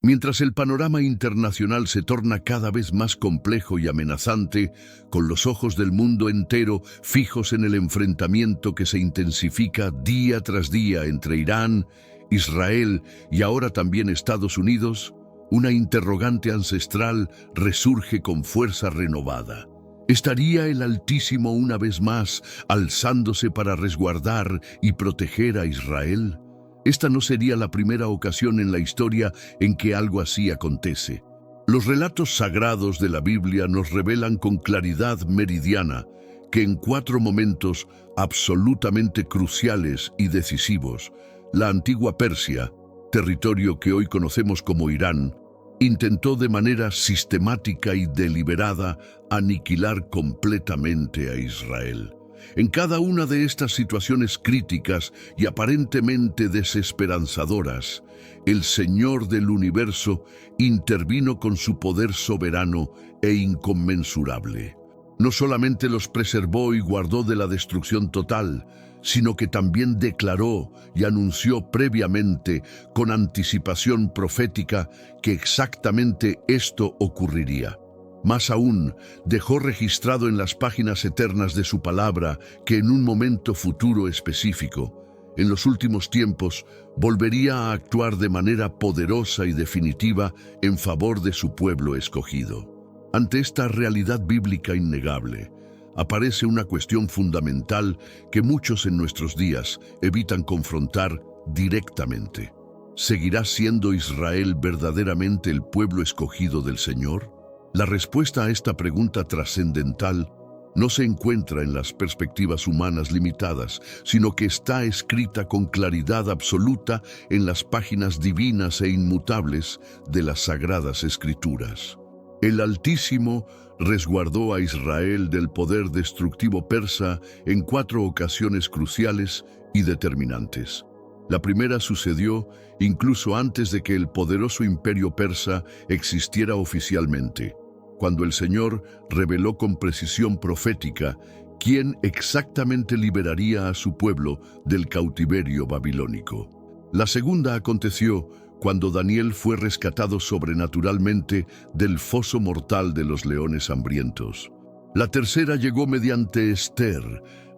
Mientras el panorama internacional se torna cada vez más complejo y amenazante, con los ojos del mundo entero fijos en el enfrentamiento que se intensifica día tras día entre Irán, Israel y ahora también Estados Unidos, una interrogante ancestral resurge con fuerza renovada. ¿Estaría el Altísimo una vez más alzándose para resguardar y proteger a Israel? Esta no sería la primera ocasión en la historia en que algo así acontece. Los relatos sagrados de la Biblia nos revelan con claridad meridiana que en 4 momentos absolutamente cruciales y decisivos, la antigua Persia, territorio que hoy conocemos como Irán, intentó de manera sistemática y deliberada aniquilar completamente a Israel. En cada una de estas situaciones críticas y aparentemente desesperanzadoras, el Señor del universo intervino con su poder soberano e inconmensurable. No solamente los preservó y guardó de la destrucción total, sino que también declaró y anunció previamente, con anticipación profética, que exactamente esto ocurriría. Más aún, dejó registrado en las páginas eternas de su palabra que en un momento futuro específico, en los últimos tiempos, volvería a actuar de manera poderosa y definitiva en favor de su pueblo escogido. Ante esta realidad bíblica innegable, aparece una cuestión fundamental que muchos en nuestros días evitan confrontar directamente. ¿Seguirá siendo Israel verdaderamente el pueblo escogido del Señor? La respuesta a esta pregunta trascendental no se encuentra en las perspectivas humanas limitadas, sino que está escrita con claridad absoluta en las páginas divinas e inmutables de las Sagradas Escrituras. El Altísimo resguardó a Israel del poder destructivo persa en 4 ocasiones cruciales y determinantes. La primera sucedió incluso antes de que el poderoso imperio persa existiera oficialmente, cuando el Señor reveló con precisión profética quién exactamente liberaría a su pueblo del cautiverio babilónico. La segunda aconteció cuando Daniel fue rescatado sobrenaturalmente del foso mortal de los leones hambrientos. La tercera llegó mediante Esther,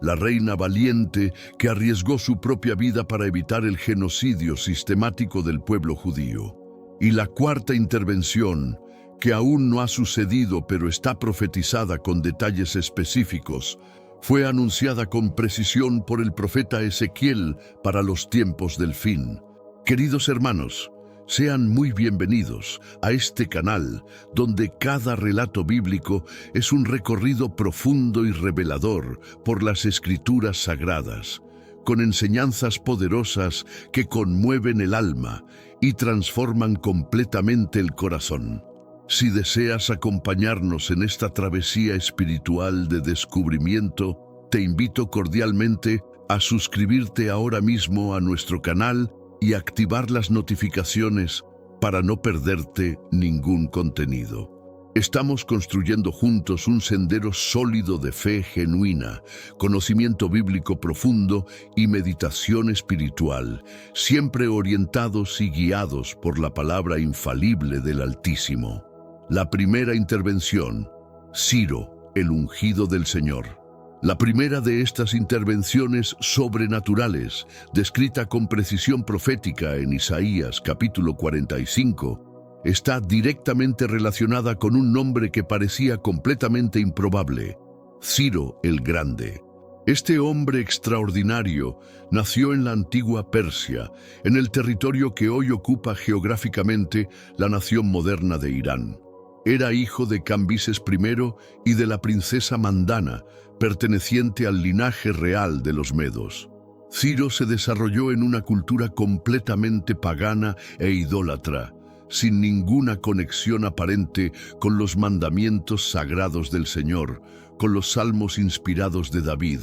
la reina valiente que arriesgó su propia vida para evitar el genocidio sistemático del pueblo judío. Y la cuarta intervención, que aún no ha sucedido pero está profetizada con detalles específicos, fue anunciada con precisión por el profeta Ezequiel para los tiempos del fin. Queridos hermanos, sean muy bienvenidos a este canal, donde cada relato bíblico es un recorrido profundo y revelador por las Escrituras sagradas, con enseñanzas poderosas que conmueven el alma y transforman completamente el corazón. Si deseas acompañarnos en esta travesía espiritual de descubrimiento, te invito cordialmente a suscribirte ahora mismo a nuestro canal y activar las notificaciones para no perderte ningún contenido. Estamos construyendo juntos un sendero sólido de fe genuina, conocimiento bíblico profundo y meditación espiritual, siempre orientados y guiados por la palabra infalible del Altísimo. La primera intervención, Ciro, el ungido del Señor. La primera de estas intervenciones sobrenaturales, descrita con precisión profética en Isaías capítulo 45, está directamente relacionada con un nombre que parecía completamente improbable: Ciro el Grande. Este hombre extraordinario nació en la antigua Persia, en el territorio que hoy ocupa geográficamente la nación moderna de Irán. Era hijo de Cambises I y de la princesa Mandana, perteneciente al linaje real de los medos. Ciro se desarrolló en una cultura completamente pagana e idólatra, sin ninguna conexión aparente con los mandamientos sagrados del Señor, con los salmos inspirados de David,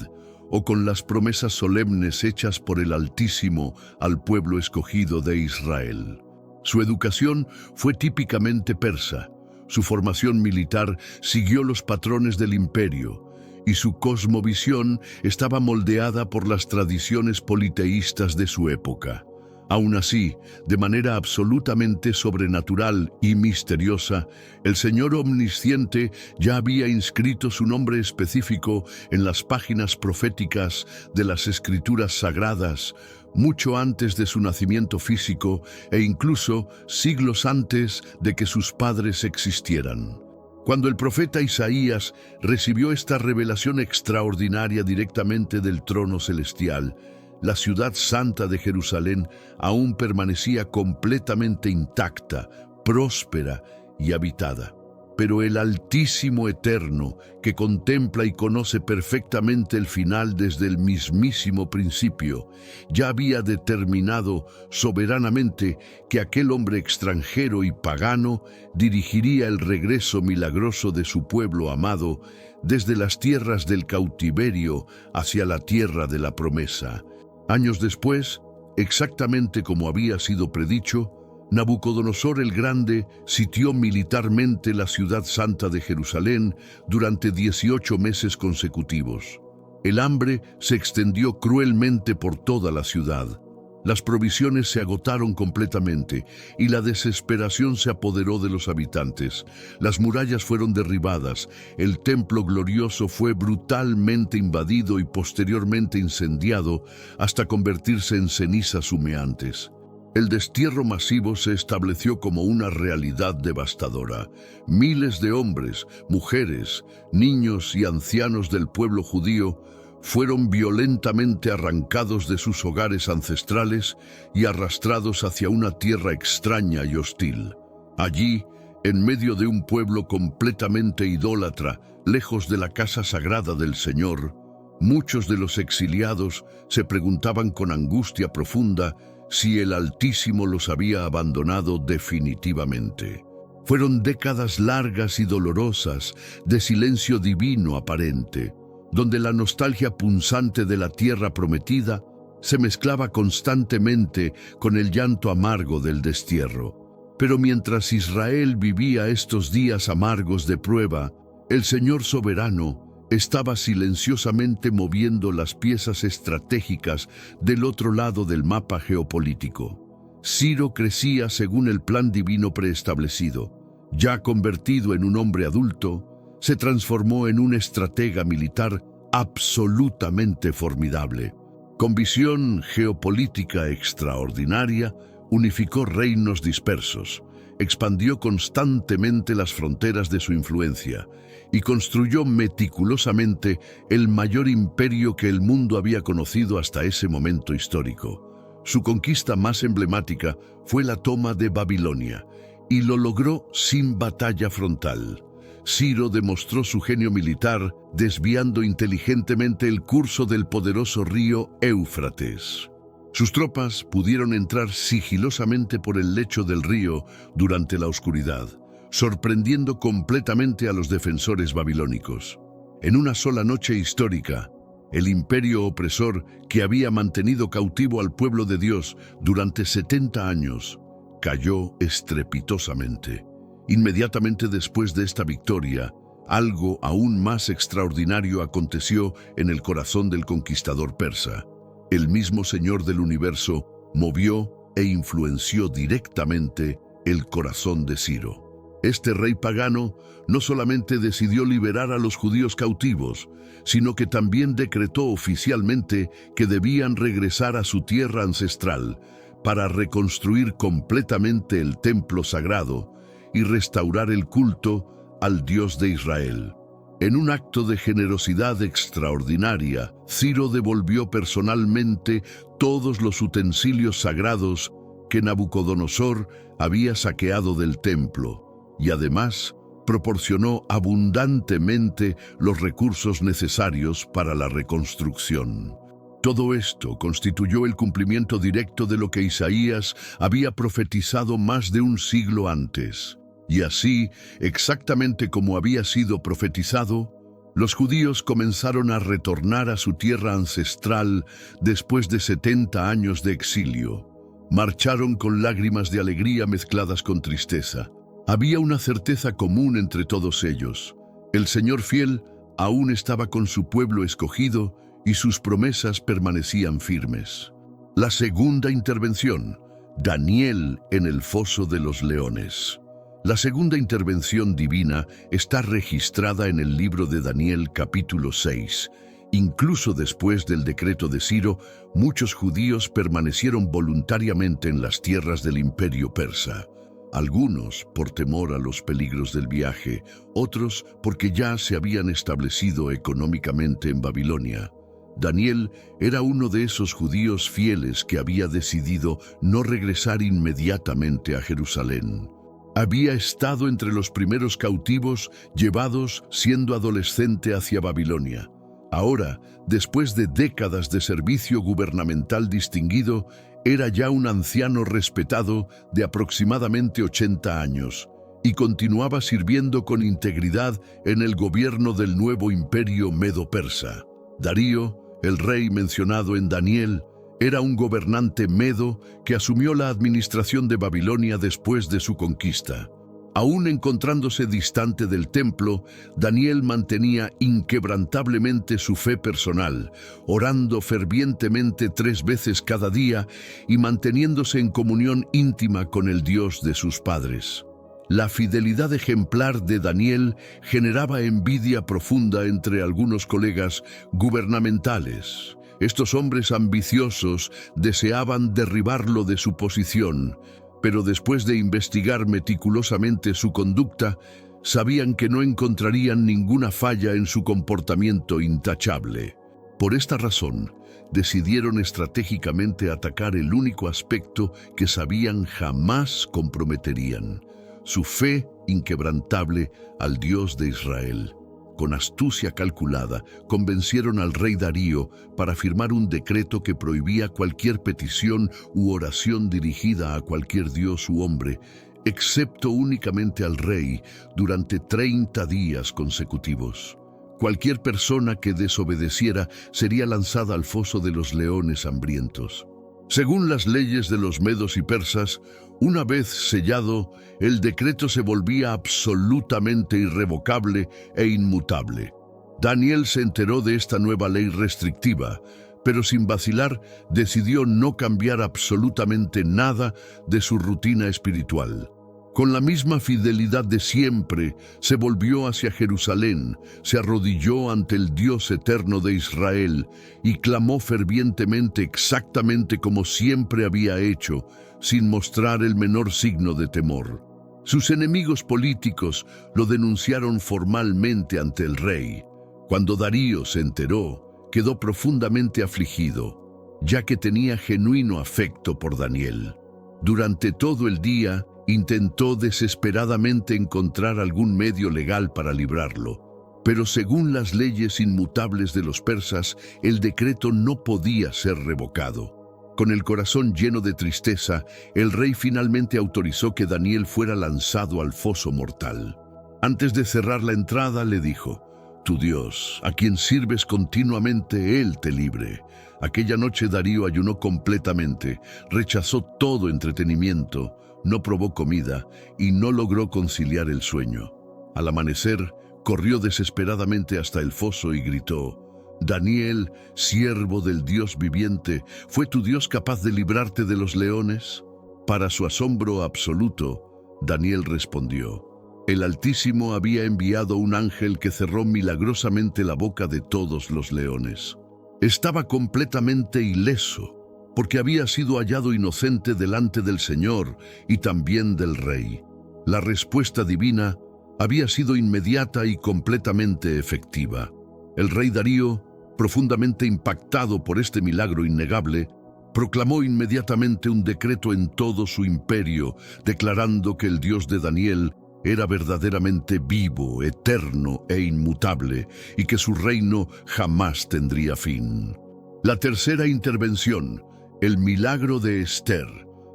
o con las promesas solemnes hechas por el Altísimo al pueblo escogido de Israel. Su educación fue típicamente persa. Su formación militar siguió los patrones del imperio, y su cosmovisión estaba moldeada por las tradiciones politeístas de su época. Aún así, de manera absolutamente sobrenatural y misteriosa, el Señor Omnisciente ya había inscrito su nombre específico en las páginas proféticas de las Escrituras Sagradas, mucho antes de su nacimiento físico e incluso siglos antes de que sus padres existieran. Cuando el profeta Isaías recibió esta revelación extraordinaria directamente del trono celestial, la ciudad santa de Jerusalén aún permanecía completamente intacta, próspera y habitada. Pero el Altísimo Eterno, que contempla y conoce perfectamente el final desde el mismísimo principio, ya había determinado soberanamente que aquel hombre extranjero y pagano dirigiría el regreso milagroso de su pueblo amado desde las tierras del cautiverio hacia la tierra de la promesa. Años después, exactamente como había sido predicho, Nabucodonosor el Grande sitió militarmente la ciudad santa de Jerusalén durante 18 meses consecutivos. El hambre se extendió cruelmente por toda la ciudad. Las provisiones se agotaron completamente y la desesperación se apoderó de los habitantes. Las murallas fueron derribadas, el templo glorioso fue brutalmente invadido y posteriormente incendiado hasta convertirse en cenizas humeantes. El destierro masivo se estableció como una realidad devastadora. Miles de hombres, mujeres, niños y ancianos del pueblo judío fueron violentamente arrancados de sus hogares ancestrales y arrastrados hacia una tierra extraña y hostil. Allí, en medio de un pueblo completamente idólatra, lejos de la casa sagrada del Señor, muchos de los exiliados se preguntaban con angustia profunda si el Altísimo los había abandonado definitivamente. Fueron décadas largas y dolorosas de silencio divino aparente, donde la nostalgia punzante de la tierra prometida se mezclaba constantemente con el llanto amargo del destierro. Pero mientras Israel vivía estos días amargos de prueba, el Señor soberano estaba silenciosamente moviendo las piezas estratégicas del otro lado del mapa geopolítico. Ciro crecía según el plan divino preestablecido. Ya convertido en un hombre adulto, se transformó en un estratega militar absolutamente formidable. Con visión geopolítica extraordinaria, unificó reinos dispersos, expandió constantemente las fronteras de su influencia y construyó meticulosamente el mayor imperio que el mundo había conocido hasta ese momento histórico. Su conquista más emblemática fue la toma de Babilonia, y lo logró sin batalla frontal. Ciro demostró su genio militar desviando inteligentemente el curso del poderoso río Éufrates. Sus tropas pudieron entrar sigilosamente por el lecho del río durante la oscuridad, sorprendiendo completamente a los defensores babilónicos. En una sola noche histórica, el imperio opresor que había mantenido cautivo al pueblo de Dios durante 70 años cayó estrepitosamente. Inmediatamente después de esta victoria, algo aún más extraordinario aconteció en el corazón del conquistador persa. El mismo Señor del universo movió e influenció directamente el corazón de Ciro. Este rey pagano no solamente decidió liberar a los judíos cautivos, sino que también decretó oficialmente que debían regresar a su tierra ancestral para reconstruir completamente el templo sagrado y restaurar el culto al Dios de Israel. En un acto de generosidad extraordinaria, Ciro devolvió personalmente todos los utensilios sagrados que Nabucodonosor había saqueado del templo y además proporcionó abundantemente los recursos necesarios para la reconstrucción. Todo esto constituyó el cumplimiento directo de lo que Isaías había profetizado más de un siglo antes. Y así, exactamente como había sido profetizado, los judíos comenzaron a retornar a su tierra ancestral después de 70 años de exilio. Marcharon con lágrimas de alegría mezcladas con tristeza. Había una certeza común entre todos ellos. El Señor fiel aún estaba con su pueblo escogido y sus promesas permanecían firmes. La segunda intervención, Daniel en el foso de los leones. La segunda intervención divina está registrada en el libro de Daniel capítulo 6. Incluso después del decreto de Ciro, muchos judíos permanecieron voluntariamente en las tierras del imperio persa. Algunos por temor a los peligros del viaje, otros porque ya se habían establecido económicamente en Babilonia. Daniel era uno de esos judíos fieles que había decidido no regresar inmediatamente a Jerusalén. Había estado entre los primeros cautivos llevados siendo adolescente hacia Babilonia. Ahora, después de décadas de servicio gubernamental distinguido, era ya un anciano respetado de aproximadamente 80 años y continuaba sirviendo con integridad en el gobierno del nuevo imperio medo-persa. Darío, el rey mencionado en Daniel, era un gobernante medo que asumió la administración de Babilonia después de su conquista. Aún encontrándose distante del templo, Daniel mantenía inquebrantablemente su fe personal, orando fervientemente 3 veces cada día y manteniéndose en comunión íntima con el Dios de sus padres. La fidelidad ejemplar de Daniel generaba envidia profunda entre algunos colegas gubernamentales. Estos hombres ambiciosos deseaban derribarlo de su posición, pero después de investigar meticulosamente su conducta, sabían que no encontrarían ninguna falla en su comportamiento intachable. Por esta razón, decidieron estratégicamente atacar el único aspecto que sabían jamás comprometerían: su fe inquebrantable al Dios de Israel. Con astucia calculada, convencieron al rey Darío para firmar un decreto que prohibía cualquier petición u oración dirigida a cualquier dios u hombre, excepto únicamente al rey, durante 30 días consecutivos. Cualquier persona que desobedeciera sería lanzada al foso de los leones hambrientos. Según las leyes de los medos y persas, una vez sellado, el decreto se volvía absolutamente irrevocable e inmutable. Daniel se enteró de esta nueva ley restrictiva, pero sin vacilar decidió no cambiar absolutamente nada de su rutina espiritual. Con la misma fidelidad de siempre, se volvió hacia Jerusalén, se arrodilló ante el Dios eterno de Israel y clamó fervientemente exactamente como siempre había hecho, sin mostrar el menor signo de temor. Sus enemigos políticos lo denunciaron formalmente ante el rey. Cuando Darío se enteró, quedó profundamente afligido, ya que tenía genuino afecto por Daniel. Durante todo el día, intentó desesperadamente encontrar algún medio legal para librarlo, pero según las leyes inmutables de los persas, el decreto no podía ser revocado. Con el corazón lleno de tristeza, el rey finalmente autorizó que Daniel fuera lanzado al foso mortal. Antes de cerrar la entrada, le dijo: «Tu Dios, a quien sirves continuamente, Él te libre». Aquella noche Darío ayunó completamente, rechazó todo entretenimiento, no probó comida y no logró conciliar el sueño. Al amanecer, corrió desesperadamente hasta el foso y gritó: «Daniel, siervo del Dios viviente, ¿fue tu Dios capaz de librarte de los leones?». Para su asombro absoluto, Daniel respondió: «El Altísimo había enviado un ángel que cerró milagrosamente la boca de todos los leones». Estaba completamente ileso, porque había sido hallado inocente delante del Señor y también del Rey. La respuesta divina había sido inmediata y completamente efectiva. El rey Darío, profundamente impactado por este milagro innegable, proclamó inmediatamente un decreto en todo su imperio, declarando que el Dios de Daniel era verdaderamente vivo, eterno e inmutable, y que su reino jamás tendría fin. La tercera intervención, el milagro de Esther.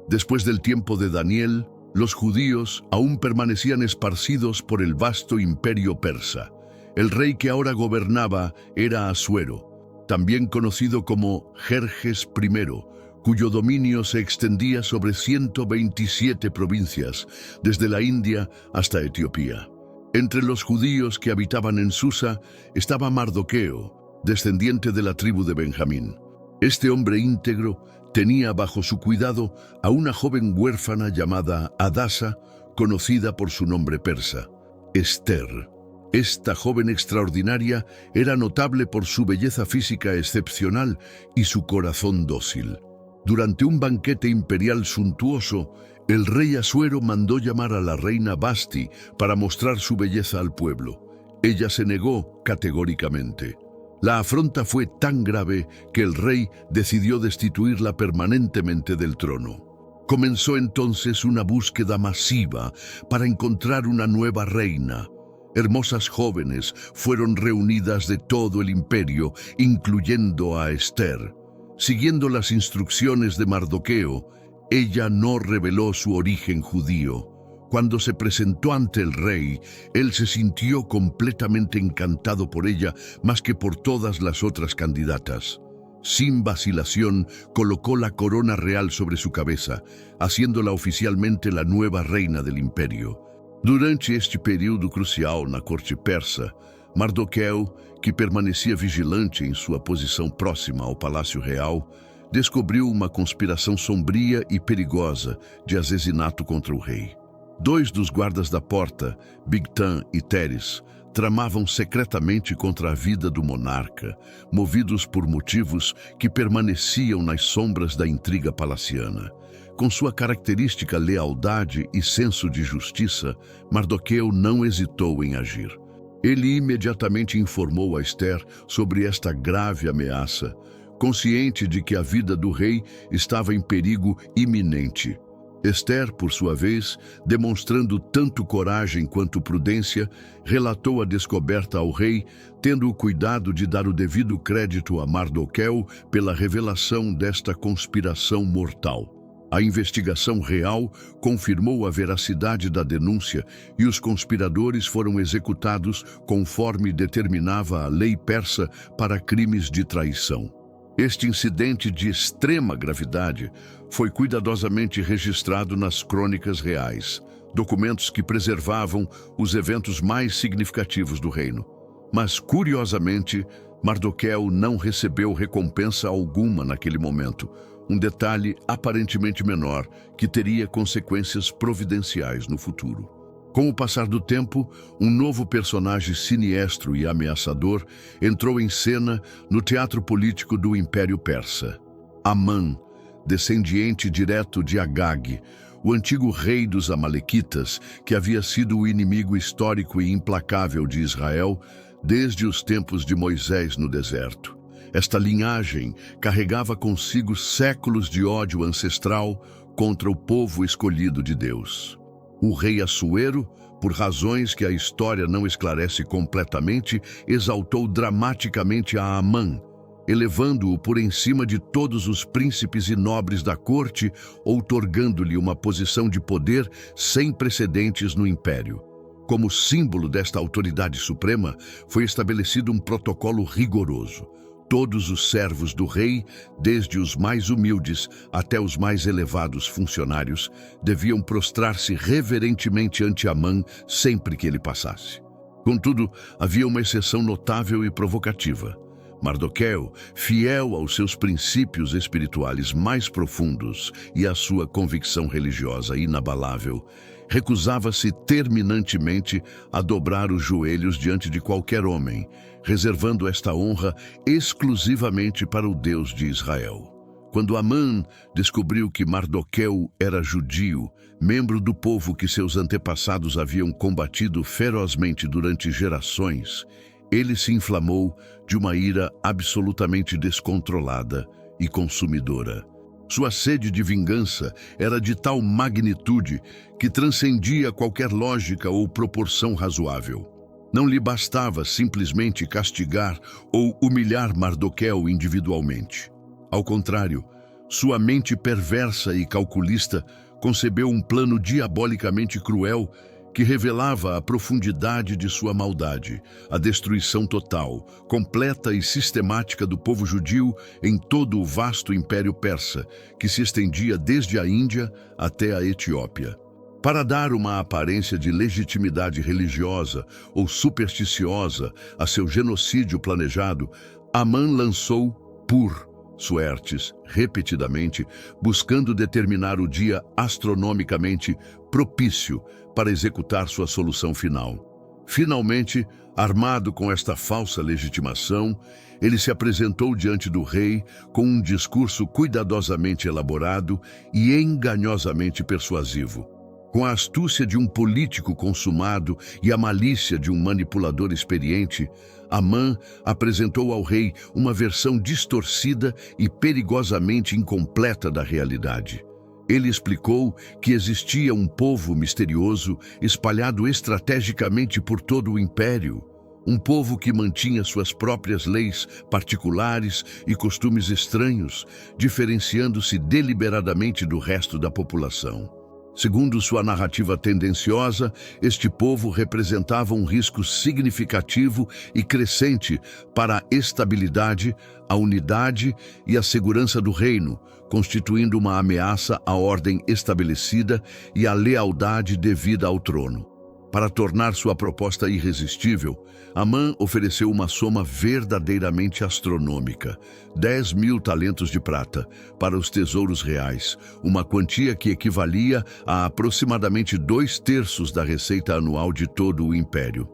Después del tiempo de Daniel, los judíos aún permanecían esparcidos por el vasto imperio persa. El rey que ahora gobernaba era Asuero, también conocido como Jerjes I, cuyo dominio se extendía sobre 127 provincias, desde la India hasta Etiopía. Entre los judíos que habitaban en Susa estaba Mardoqueo, descendiente de la tribu de Benjamín. Este hombre íntegro Tenía bajo su cuidado a una joven huérfana llamada Hadasa, conocida por su nombre persa, Esther. Esta joven extraordinaria era notable por su belleza física excepcional y su corazón dócil. Durante un banquete imperial suntuoso, el rey Asuero mandó llamar a la reina Basti para mostrar su belleza al pueblo. Ella se negó categóricamente. La afronta fue tan grave que el rey decidió destituirla permanentemente del trono. Comenzó entonces una búsqueda masiva para encontrar una nueva reina. Hermosas jóvenes fueron reunidas de todo el imperio, incluyendo a Esther. Siguiendo las instrucciones de Mardoqueo, ella no reveló su origen judío. Cuando se presentó ante el rey, él se sintió completamente encantado por ella más que por todas las otras candidatas. Sin vacilación, colocó la corona real sobre su cabeza, haciéndola oficialmente la nueva reina del imperio. Durante este período crucial na corte persa, Mardoqueu, que permanecia vigilante em sua posição próxima ao palácio real, descobriu uma conspiração sombria e perigosa de assassinato contra o rei. Dois dos guardas da porta, Bigtan e Teres, tramavam secretamente contra a vida do monarca, movidos por motivos que permaneciam nas sombras da intriga palaciana. Com sua característica lealdade e senso de justiça, Mardoqueu não hesitou em agir. Ele imediatamente informou a Esther sobre esta grave ameaça, consciente de que a vida do rei estava em perigo iminente. Esther, por sua vez, demonstrando tanto coragem quanto prudência, relatou a descoberta ao rei, tendo o cuidado de dar o devido crédito a Mardoqueu pela revelação desta conspiração mortal. A investigação real confirmou a veracidade da denúncia e os conspiradores foram executados conforme determinava a lei persa para crimes de traição. Este incidente de extrema gravidade foi cuidadosamente registrado nas crônicas reais, documentos que preservavam os eventos mais significativos do reino. Mas, curiosamente, Mardoqueu não recebeu recompensa alguma naquele momento, um detalhe aparentemente menor que teria consequências providenciais no futuro. Com o passar do tempo, um novo personagem siniestro e ameaçador entrou em cena no teatro político do Império Persa. Amã, descendente direto de Agag, o antigo rei dos Amalequitas, que havia sido o inimigo histórico e implacável de Israel desde os tempos de Moisés no deserto. Esta linhagem carregava consigo séculos de ódio ancestral contra o povo escolhido de Deus. O rei Assuero, por razões que a história não esclarece completamente, exaltou dramaticamente a Amã, elevando-o por encima de todos os príncipes e nobres da corte, outorgando-lhe uma posição de poder sem precedentes no império. Como símbolo desta autoridade suprema, foi estabelecido um protocolo rigoroso. Todos os servos do rei, desde os mais humildes até os mais elevados funcionários, deviam prostrar-se reverentemente ante Amã sempre que ele passasse. Contudo, havia uma exceção notável e provocativa. Mardoqueu, fiel aos seus princípios espirituais mais profundos e à sua convicção religiosa inabalável, recusava-se terminantemente a dobrar os joelhos diante de qualquer homem, reservando esta honra exclusivamente para o Deus de Israel. Quando Amã descobriu que Mardoqueu era judio, membro do povo que seus antepassados haviam combatido ferozmente durante gerações, ele se inflamou de uma ira absolutamente descontrolada e consumidora. Sua sede de vingança era de tal magnitude que transcendia qualquer lógica ou proporção razoável. Não lhe bastava simplesmente castigar ou humilhar Mardoqueu individualmente. Ao contrário, sua mente perversa e calculista concebeu um plano diabolicamente cruel que revelava a profundidade de sua maldade, a destruição total, completa e sistemática do povo judio em todo o vasto Império Persa, que se estendia desde a Índia até a Etiópia. Para dar uma aparência de legitimidade religiosa ou supersticiosa a seu genocídio planejado, Amã lançou Pur, Suertes, repetidamente, buscando determinar o dia astronomicamente propício para executar sua solução final. Finalmente, armado com esta falsa legitimação, ele se apresentou diante do rei com um discurso cuidadosamente elaborado e enganhosamente persuasivo. Com a astúcia de um político consumado e a malícia de um manipulador experiente, Amã apresentou ao rei uma versão distorcida e perigosamente incompleta da realidade. Ele explicou que existia um povo misterioso espalhado estrategicamente por todo o império, um povo que mantinha suas próprias leis particulares e costumes estranhos, diferenciando-se deliberadamente do resto da população. Segundo sua narrativa tendenciosa, este povo representava um risco significativo e crescente para a estabilidade, a unidade e a segurança do reino, constituindo uma ameaça à ordem estabelecida e à lealdade devida ao trono. Para tornar sua proposta irresistível, Amã ofereceu uma soma verdadeiramente astronômica, 10.000 talentos de prata, para os tesouros reais, uma quantia que equivalia a aproximadamente 2/3 da receita anual de todo o império.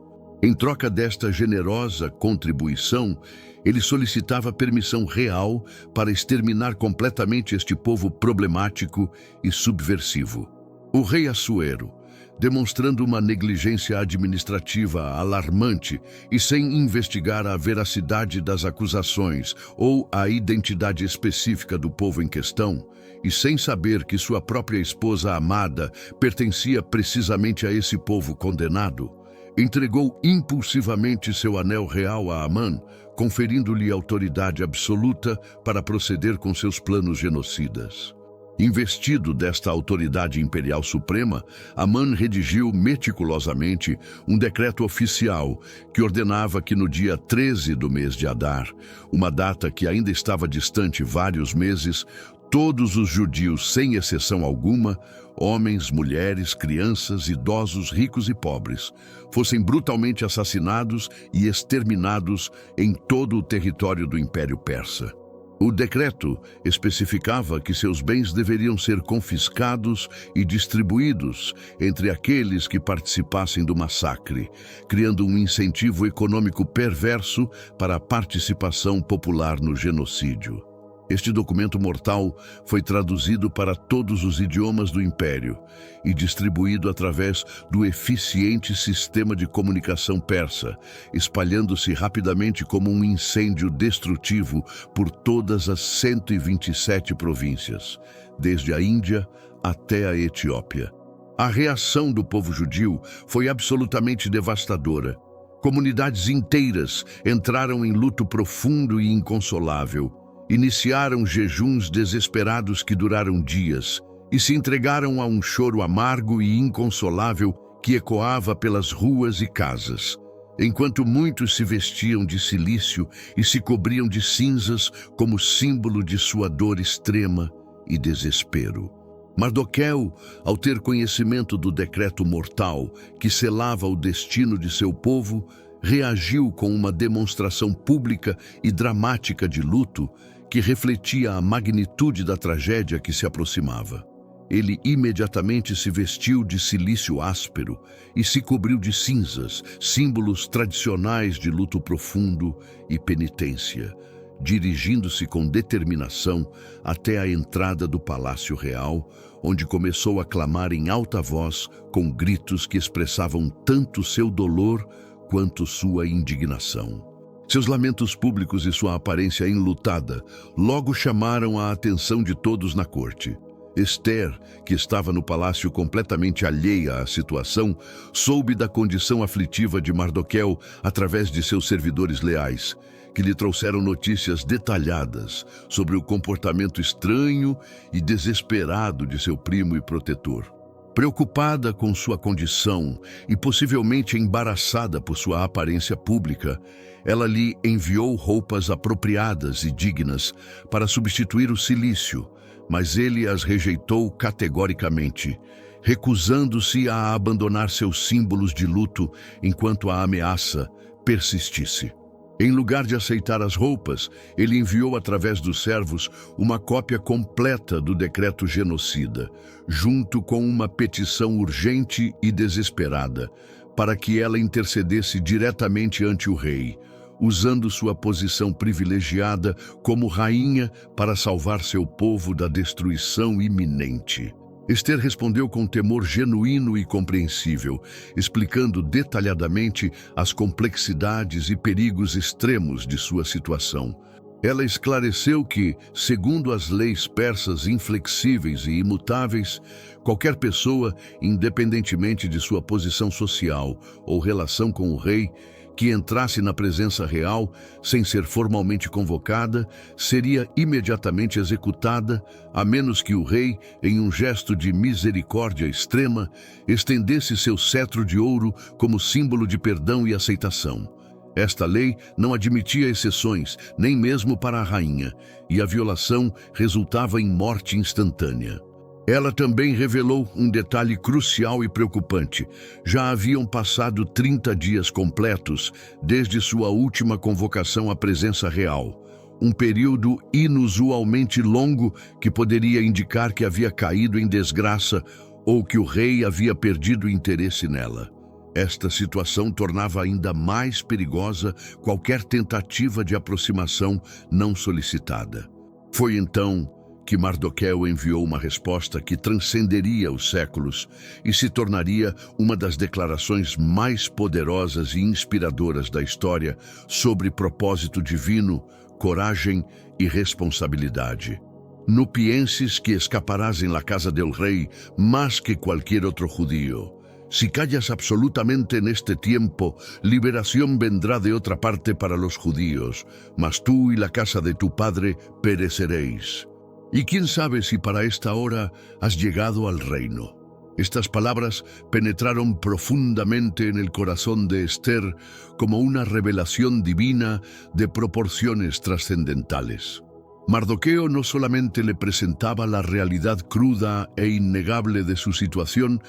Em troca desta generosa contribuição, ele solicitava permissão real para exterminar completamente este povo problemático e subversivo. O rei Assuero, demonstrando uma negligência administrativa alarmante e sem investigar a veracidade das acusações ou a identidade específica do povo em questão, e sem saber que sua própria esposa amada pertencia precisamente a esse povo condenado, entregou impulsivamente seu anel real a Amã, conferindo-lhe autoridade absoluta para proceder com seus planos genocidas. Investido desta autoridade imperial suprema, Amã redigiu meticulosamente um decreto oficial que ordenava que no dia 13 do mês de Adar, uma data que ainda estava distante vários meses, todos os judeus, sem exceção alguma, homens, mulheres, crianças, idosos, ricos e pobres, fossem brutalmente assassinados e exterminados em todo o território do Império Persa. O decreto especificava que seus bens deveriam ser confiscados e distribuídos entre aqueles que participassem do massacre, criando um incentivo econômico perverso para a participação popular no genocídio. Este documento mortal foi traduzido para todos os idiomas do Império e distribuído através do eficiente sistema de comunicação persa, espalhando-se rapidamente como um incêndio destrutivo por todas as 127 províncias, desde a Índia até a Etiópia. A reação do povo judio foi absolutamente devastadora. Comunidades inteiras entraram em luto profundo e inconsolável. Iniciaram jejuns desesperados que duraram dias e se entregaram a um choro amargo e inconsolável que ecoava pelas ruas e casas, enquanto muitos se vestiam de cilício e se cobriam de cinzas como símbolo de sua dor extrema e desespero. Mardoqueu, ao ter conhecimento do decreto mortal que selava o destino de seu povo, reagiu com uma demonstração pública e dramática de luto que refletia a magnitude da tragédia que se aproximava. Ele imediatamente se vestiu de cilício áspero e se cobriu de cinzas, símbolos tradicionais de luto profundo e penitência, dirigindo-se com determinação até a entrada do Palácio Real, onde começou a clamar em alta voz com gritos que expressavam tanto seu dolor quanto sua indignação. Seus lamentos públicos e sua aparência enlutada logo chamaram a atenção de todos na corte. Esther, que estava no palácio completamente alheia à situação, soube da condição aflitiva de Mardoqueu através de seus servidores leais, que lhe trouxeram notícias detalhadas sobre o comportamento estranho e desesperado de seu primo e protetor. Preocupada com sua condição e possivelmente embaraçada por sua aparência pública, ela lhe enviou roupas apropriadas e dignas para substituir o cilício, mas ele as rejeitou categoricamente, recusando-se a abandonar seus símbolos de luto enquanto a ameaça persistisse. Em lugar de aceitar as roupas, ele enviou através dos servos uma cópia completa do decreto genocida, junto com uma petição urgente e desesperada, para que ela intercedesse diretamente ante o rei, usando sua posição privilegiada como rainha para salvar seu povo da destruição iminente. Esther respondeu com temor genuíno e compreensível, explicando detalhadamente as complexidades e perigos extremos de sua situação. Ela esclareceu que, segundo as leis persas inflexíveis e imutáveis, qualquer pessoa, independentemente de sua posição social ou relação com o rei, que entrasse na presença real, sem ser formalmente convocada, seria imediatamente executada, a menos que o rei, em um gesto de misericórdia extrema, estendesse seu cetro de ouro como símbolo de perdão e aceitação. Esta lei não admitia exceções, nem mesmo para a rainha, e a violação resultava em morte instantânea. Ela também revelou um detalhe crucial e preocupante. Já haviam passado 30 dias completos desde sua última convocação à presença real, um período inusualmente longo que poderia indicar que havia caído em desgraça ou que o rei havia perdido interesse nela. Esta situação tornava ainda mais perigosa qualquer tentativa de aproximação não solicitada. Foi então que Mardoqueu enviou uma resposta que transcenderia os séculos e se tornaria uma das declarações mais poderosas e inspiradoras da história sobre propósito divino, coragem e responsabilidade. No pienses que escaparás en la casa del rey más que cualquier otro judío. Si callas absolutamente en este tiempo, liberación vendrá de otra parte para los judíos, mas tú y la casa de tu padre pereceréis. Y quién sabe si para esta hora has llegado al reino. Estas palabras penetraron profundamente en el corazón de Esther como una revelación divina de proporciones trascendentales. Mardoqueo no solamente le presentaba la realidad cruda e innegable de su situación,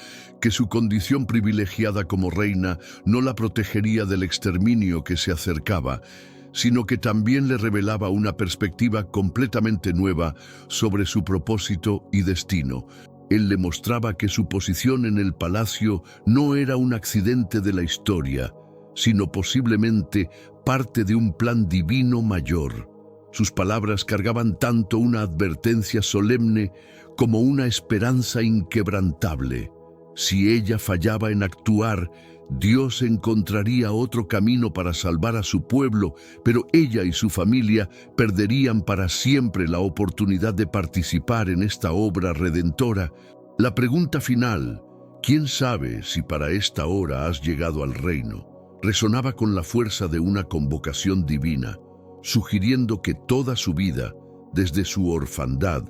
que su condición privilegiada como reina no la protegería del exterminio que se acercaba, sino que también le revelaba una perspectiva completamente nueva sobre su propósito y destino. Él le mostraba que su posición en el palacio no era un accidente de la historia, sino posiblemente parte de un plan divino mayor. Sus palabras cargaban tanto una advertencia solemne como una esperanza inquebrantable. Si ella fallaba en actuar, Dios encontraría otro camino para salvar a su pueblo, pero ella y su familia perderían para siempre la oportunidad de participar en esta obra redentora. La pregunta final, ¿quién sabe si para esta hora has llegado al reino?, resonaba con la fuerza de una convocación divina, sugiriendo que toda su vida, desde su orfandad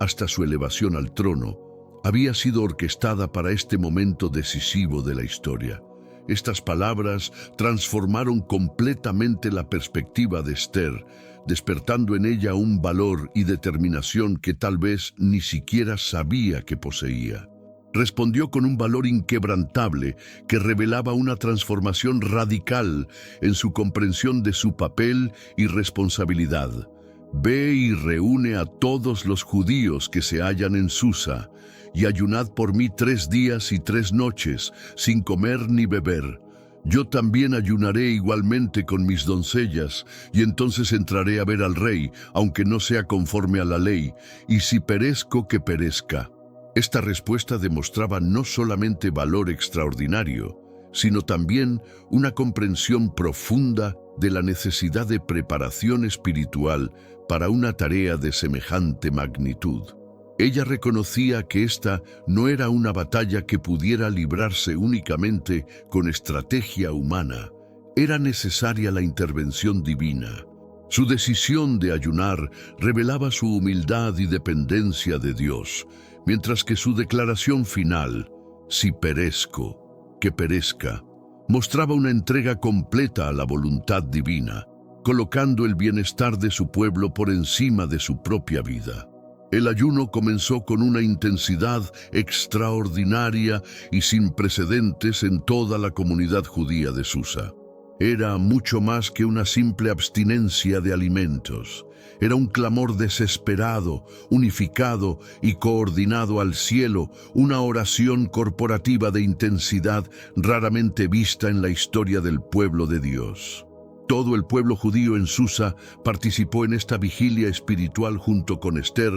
hasta su elevación al trono, había sido orquestada para este momento decisivo de la historia. Estas palabras transformaron completamente la perspectiva de Esther, despertando en ella un valor y determinación que tal vez ni siquiera sabía que poseía. Respondió con un valor inquebrantable que revelaba una transformación radical en su comprensión de su papel y responsabilidad. Ve y reúne a todos los judíos que se hallan en Susa, y ayunad por mí 3 días y 3 noches, sin comer ni beber. Yo también ayunaré igualmente con mis doncellas, y entonces entraré a ver al rey, aunque no sea conforme a la ley, y si perezco, que perezca. Esta respuesta demostraba no solamente valor extraordinario, sino también una comprensión profunda de la necesidad de preparación espiritual para una tarea de semejante magnitud. Ella reconocía que esta no era una batalla que pudiera librarse únicamente con estrategia humana. Era necesaria la intervención divina. Su decisión de ayunar revelaba su humildad y dependencia de Dios, mientras que su declaración final, si perezco, que perezca, mostraba una entrega completa a la voluntad divina, colocando el bienestar de su pueblo por encima de su propia vida. El ayuno comenzó con una intensidad extraordinaria y sin precedentes en toda la comunidad judía de Susa. Era mucho más que una simple abstinencia de alimentos. Era un clamor desesperado, unificado y coordinado al cielo, una oración corporativa de intensidad raramente vista en la historia del pueblo de Dios. Todo el pueblo judío en Susa participó en esta vigilia espiritual junto con Esther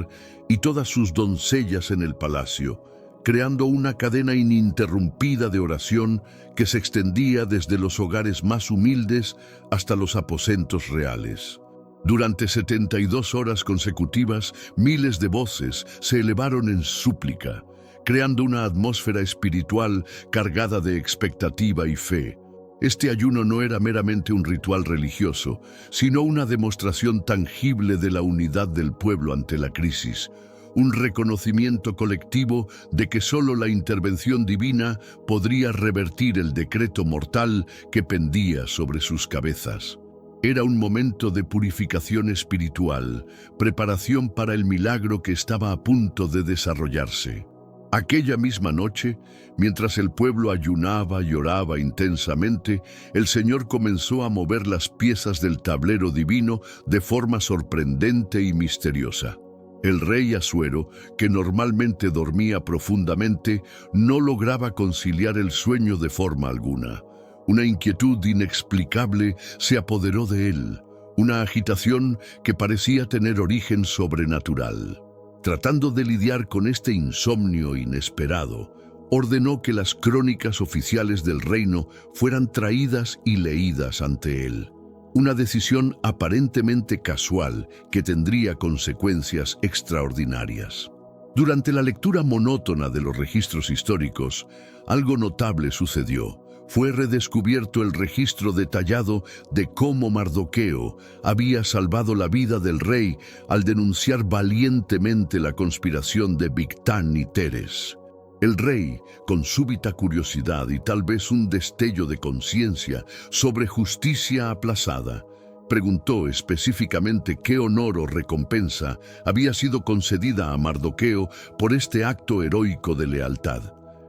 y todas sus doncellas en el palacio, creando una cadena ininterrumpida de oración que se extendía desde los hogares más humildes hasta los aposentos reales. Durante 72 horas consecutivas, miles de voces se elevaron en súplica, creando una atmósfera espiritual cargada de expectativa y fe. Este ayuno no era meramente un ritual religioso, sino una demostración tangible de la unidad del pueblo ante la crisis, un reconocimiento colectivo de que solo la intervención divina podría revertir el decreto mortal que pendía sobre sus cabezas. Era un momento de purificación espiritual, preparación para el milagro que estaba a punto de desarrollarse. Aquella misma noche, mientras el pueblo ayunaba y oraba intensamente, el Señor comenzó a mover las piezas del tablero divino de forma sorprendente y misteriosa. El rey Asuero, que normalmente dormía profundamente, no lograba conciliar el sueño de forma alguna. Una inquietud inexplicable se apoderó de él, una agitación que parecía tener origen sobrenatural. Tratando de lidiar con este insomnio inesperado, ordenó que las crónicas oficiales del reino fueran traídas y leídas ante él. Una decisión aparentemente casual que tendría consecuencias extraordinarias. Durante la lectura monótona de los registros históricos, algo notable sucedió. Fue redescubierto el registro detallado de cómo Mardoqueo había salvado la vida del rey al denunciar valientemente la conspiración de Bigtán y Teres. El rey, con súbita curiosidad y tal vez un destello de conciencia sobre justicia aplazada, preguntó específicamente qué honor o recompensa había sido concedida a Mardoqueo por este acto heroico de lealtad.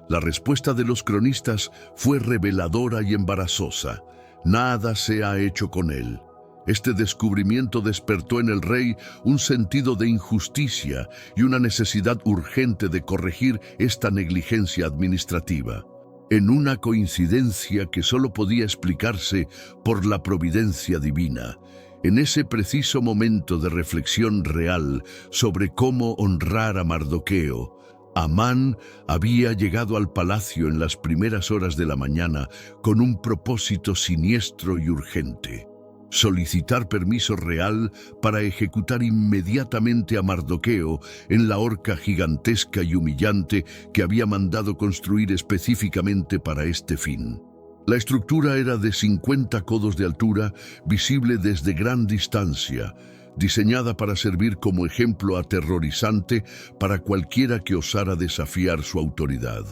La respuesta de los cronistas fue reveladora y embarazosa. Nada se ha hecho con él. Este descubrimiento despertó en el rey un sentido de injusticia y una necesidad urgente de corregir esta negligencia administrativa. En una coincidencia que solo podía explicarse por la providencia divina, en ese preciso momento de reflexión real sobre cómo honrar a Mardoqueo, Amán había llegado al palacio en las primeras horas de la mañana con un propósito siniestro y urgente: solicitar permiso real para ejecutar inmediatamente a Mardoqueo en la horca gigantesca y humillante que había mandado construir específicamente para este fin. La estructura era de 50 codos de altura, visible desde gran distancia, diseñada para servir como ejemplo aterrorizante para cualquiera que osara desafiar su autoridad.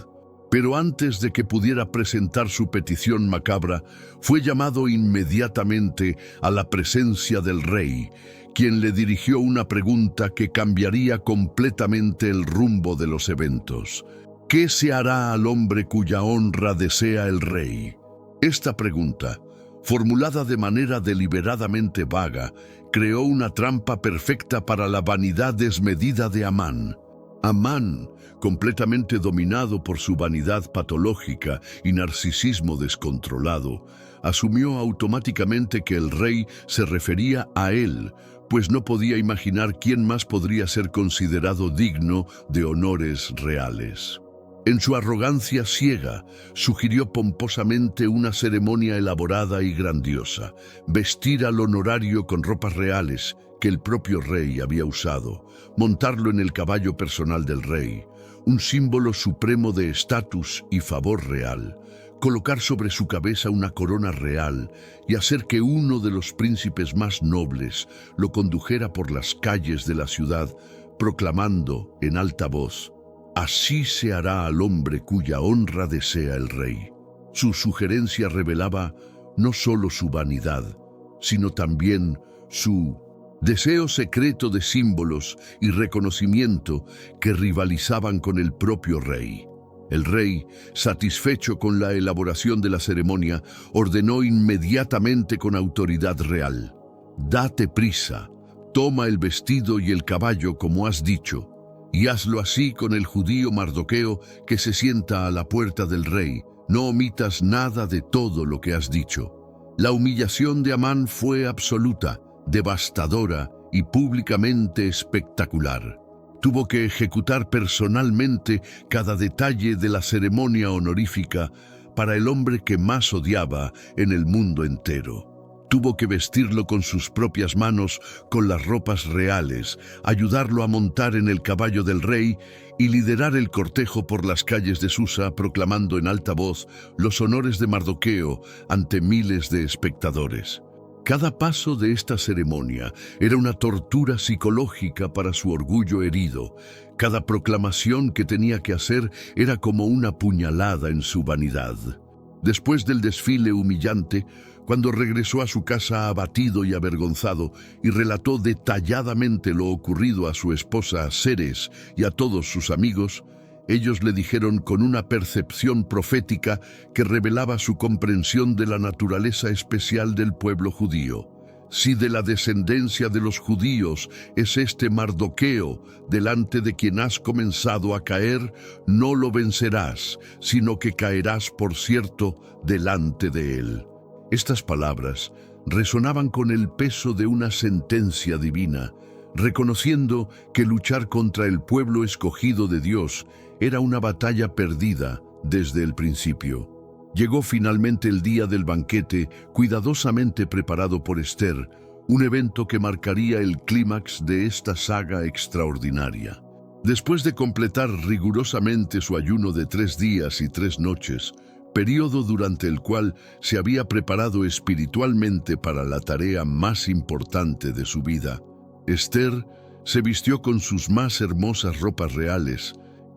Pero antes de que pudiera presentar su petición macabra, fue llamado inmediatamente a la presencia del rey, quien le dirigió una pregunta que cambiaría completamente el rumbo de los eventos. ¿Qué se hará al hombre cuya honra desea el rey? Esta pregunta, formulada de manera deliberadamente vaga, creó una trampa perfecta para la vanidad desmedida de Amán. Amán, completamente dominado por su vanidad patológica y narcisismo descontrolado, asumió automáticamente que el rey se refería a él, pues no podía imaginar quién más podría ser considerado digno de honores reales. En su arrogancia ciega, sugirió pomposamente una ceremonia elaborada y grandiosa, vestir al honorario con ropas reales que el propio rey había usado, montarlo en el caballo personal del rey, un símbolo supremo de estatus y favor real, colocar sobre su cabeza una corona real y hacer que uno de los príncipes más nobles lo condujera por las calles de la ciudad, proclamando en alta voz: «Así se hará al hombre cuya honra desea el rey». Su sugerencia revelaba no solo su vanidad, sino también su deseo secreto de símbolos y reconocimiento que rivalizaban con el propio rey. El rey, satisfecho con la elaboración de la ceremonia, ordenó inmediatamente con autoridad real: «Date prisa, toma el vestido y el caballo como has dicho, y hazlo así con el judío Mardoqueo que se sienta a la puerta del rey. No omitas nada de todo lo que has dicho». La humillación de Amán fue absoluta, devastadora y públicamente espectacular. Tuvo que ejecutar personalmente cada detalle de la ceremonia honorífica para el hombre que más odiaba en el mundo entero. Tuvo que vestirlo con sus propias manos, con las ropas reales, ayudarlo a montar en el caballo del rey y liderar el cortejo por las calles de Susa, proclamando en alta voz los honores de Mardoqueo ante miles de espectadores. Cada paso de esta ceremonia era una tortura psicológica para su orgullo herido. Cada proclamación que tenía que hacer era como una puñalada en su vanidad. Después del desfile humillante, cuando regresó a su casa abatido y avergonzado y relató detalladamente lo ocurrido a su esposa Ceres y a todos sus amigos, ellos le dijeron con una percepción profética que revelaba su comprensión de la naturaleza especial del pueblo judío: «Si de la descendencia de los judíos es este Mardoqueo, delante de quien has comenzado a caer, no lo vencerás, sino que caerás, por cierto, delante de él». Estas palabras resonaban con el peso de una sentencia divina, reconociendo que luchar contra el pueblo escogido de Dios era una batalla perdida desde el principio. Llegó finalmente el día del banquete, cuidadosamente preparado por Esther, un evento que marcaría el clímax de esta saga extraordinaria. Después de completar rigurosamente su ayuno de 3 días y 3 noches, período durante el cual se había preparado espiritualmente para la tarea más importante de su vida, Esther se vistió con sus más hermosas ropas reales,